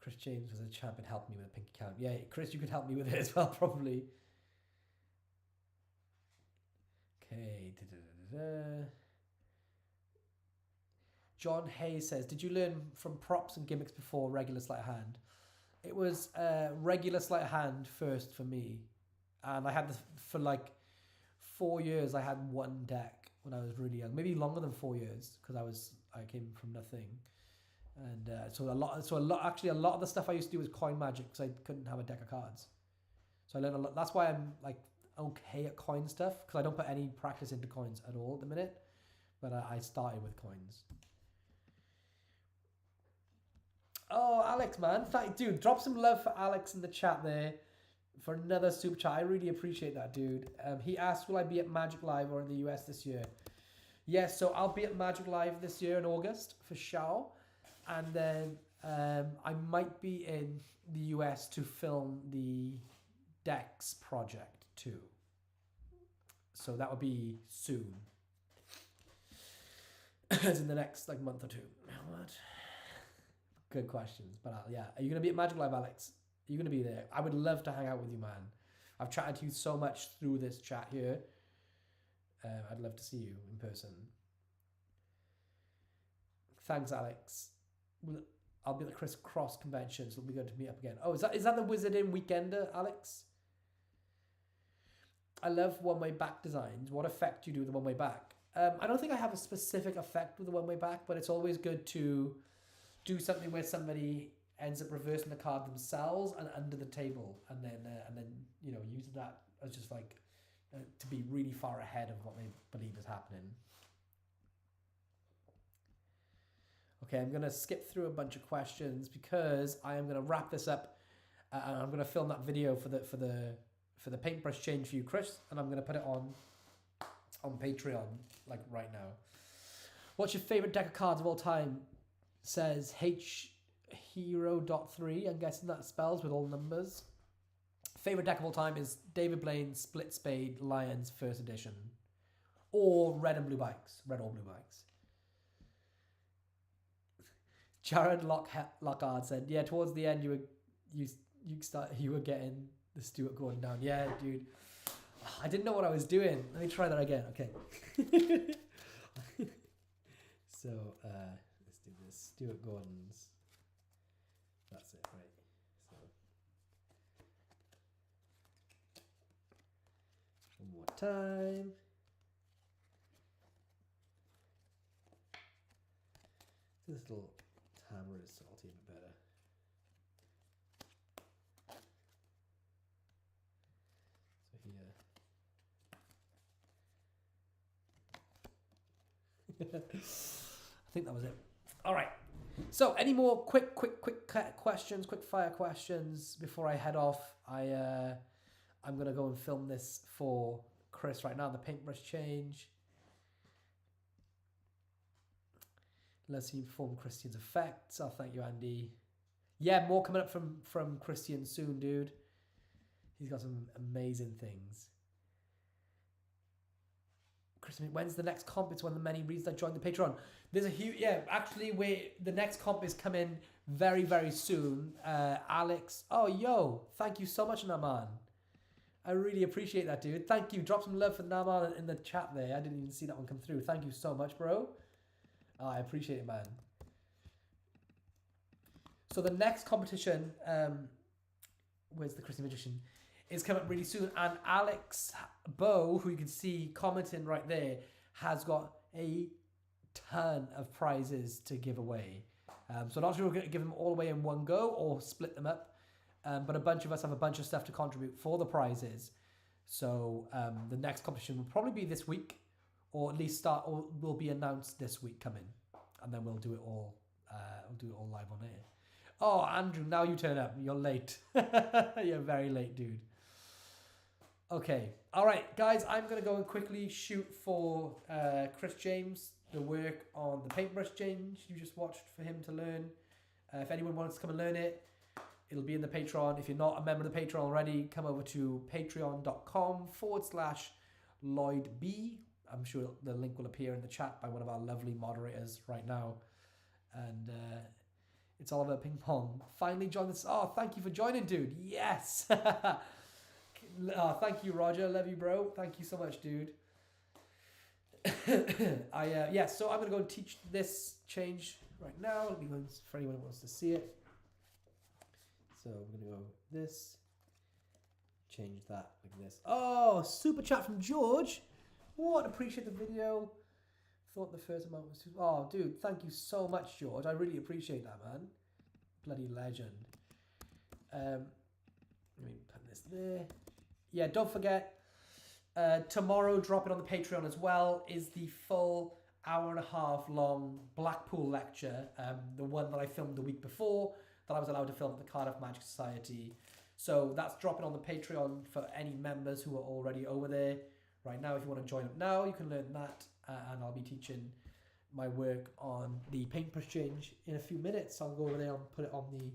Speaker 1: Chris James was a champ and helped me with a pink account. Yeah, Chris, you could help me with it as well, probably. Okay. John Hayes says, did you learn from props and gimmicks before regular sleight of hand? It was regular sleight of hand first for me. And I had this for like 4 years. I had one deck when I was really young. Maybe longer than 4 years, because I came from nothing. And a lot of the stuff I used to do was coin magic, because I couldn't have a deck of cards. So I learned a lot. That's why I'm like okay at coin stuff, because I don't put any practice into coins at all at the minute. But I started with coins. Oh, Alex, man. Dude, drop some love for Alex in the chat there for another super chat. I really appreciate that, dude. He asked, will I be at Magic Live or in the US this year? Yes, so I'll be at Magic Live this year in August for sure. And then I might be in the US to film the Dex project too. So that would be soon. As in the next like month or two. What? Good questions. But yeah, are you going to be at Magic Live, Alex? Are you going to be there? I would love to hang out with you, man. I've chatted to you so much through this chat here. I'd love to see you in person. Thanks, Alex. I'll be at the Chris Cross convention, so it'll be good to meet up again. Oh, is that the Wizard Inn Weekender, Alex? I love one-way back designs. What effect do you do with the one-way back? I don't think I have a specific effect with the one-way back, but it's always good to do something where somebody ends up reversing the card themselves and under the table, and then use that as just like to be really far ahead of what they believe is happening. Okay, I'm going to skip through a bunch of questions because I am going to wrap this up, and I'm going to film that video for the paintbrush change for you, Chris, and I'm going to put it on on Patreon, like right now. What's your favorite deck of cards of all time? Says H Hero.3. I'm guessing that spells with all numbers. Favorite deck of all time is David Blaine's Split Spade Lions First Edition, or Red and Blue Bikes. Red or Blue Bikes. Jared Lockhart said, "Yeah, towards the end you were getting the Stuart Gordon down." Yeah, dude. I didn't know what I was doing. Let me try that again. Okay. So let's do this. Stuart Gordon's. That's it, right? So one more time. This little hammer is salty a bit better. So here. I think that was it. All right. So any more quick questions, quick fire questions before I head off? I'm gonna go and film this for Chris right now. The paintbrush change. Let's see perform Christian's effects. Oh, thank you, Andy. Yeah, more coming up from Christian soon, dude. He's got some amazing things. Christian, when's the next comp? It's when the many reads that joined the Patreon. There's a huge, actually, the next comp is coming very, very soon. Alex, oh, yo, thank you so much, Naman. I really appreciate that, dude. Thank you. Drop some love for Naman in the chat there. I didn't even see that one come through. Thank you so much, bro. Oh, I appreciate it, man. So the next competition, where's the Christian Magician, is coming up really soon. And Alex Bow, who you can see commenting right there, has got a ton of prizes to give away. So not sure we're going to give them all away in one go or split them up. But a bunch of us have a bunch of stuff to contribute for the prizes. So the next competition will probably be this week, or at least will be announced this week coming, and then we'll do it all. Live on air. Oh, Andrew, now you turn up. You're late. You're very late, dude. Okay, all right, guys. I'm gonna go and quickly shoot for Chris James the work on the paintbrush change you just watched for him to learn. If anyone wants to come and learn it, it'll be in the Patreon. If you're not a member of the Patreon already, come over to patreon.com/LloydB. I'm sure the link will appear in the chat by one of our lovely moderators right now. And it's Oliver Ping Pong. Finally joined this. Oh, thank you for joining, dude. Yes. Thank you, Roger. Love you, bro. Thank you so much, dude. So I'm going to go and teach this change right now. Let me go for anyone who wants to see it. So we're going to go this. Change that like this. Oh, super chat from George. What? Appreciate the video. Thought the first amount was too... Oh, dude, thank you so much, George. I really appreciate that, man. Bloody legend. Let me put this there. Yeah, don't forget, tomorrow, dropping on the Patreon as well, is the full hour-and-a-half long Blackpool lecture. The one that I filmed the week before, that I was allowed to film at the Cardiff Magic Society. So that's dropping on the Patreon for any members who are already over there. Right now, if you want to join up now, you can learn that. And I'll be teaching my work on the paintbrush change in a few minutes. I'll go over there and put it on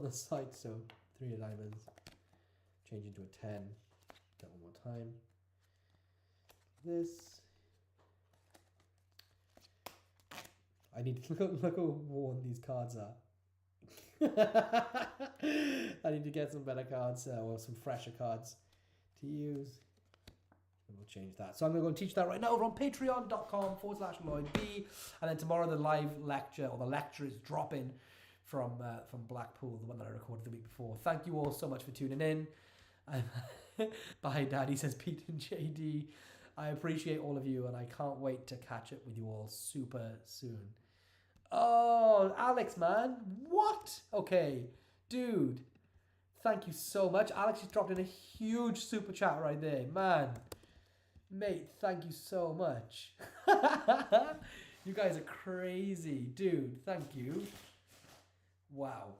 Speaker 1: the site. So 3 diamonds, change into a 10. That one more time. This. I need to look how worn these cards are. I need to get some better cards or some fresher cards to use. We'll change that. So I'm going to go and teach that right now over on patreon.com/LloydB. And then tomorrow the live lecture, or the lecture, is dropping from Blackpool, the one that I recorded the week before. Thank you all so much for tuning in. Bye, Daddy, says Pete and JD. I appreciate all of you, and I can't wait to catch up with you all super soon. Oh, Alex, man. What? Okay. Dude. Thank you so much. Alex just dropped in a huge super chat right there. Man. Mate, thank you so much. You guys are crazy. Dude, thank you. Wow.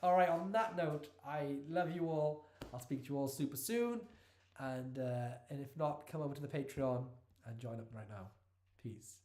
Speaker 1: All right, on that note, I love you all. I'll speak to you all super soon. and if not, come over to the Patreon and join up right now. Peace.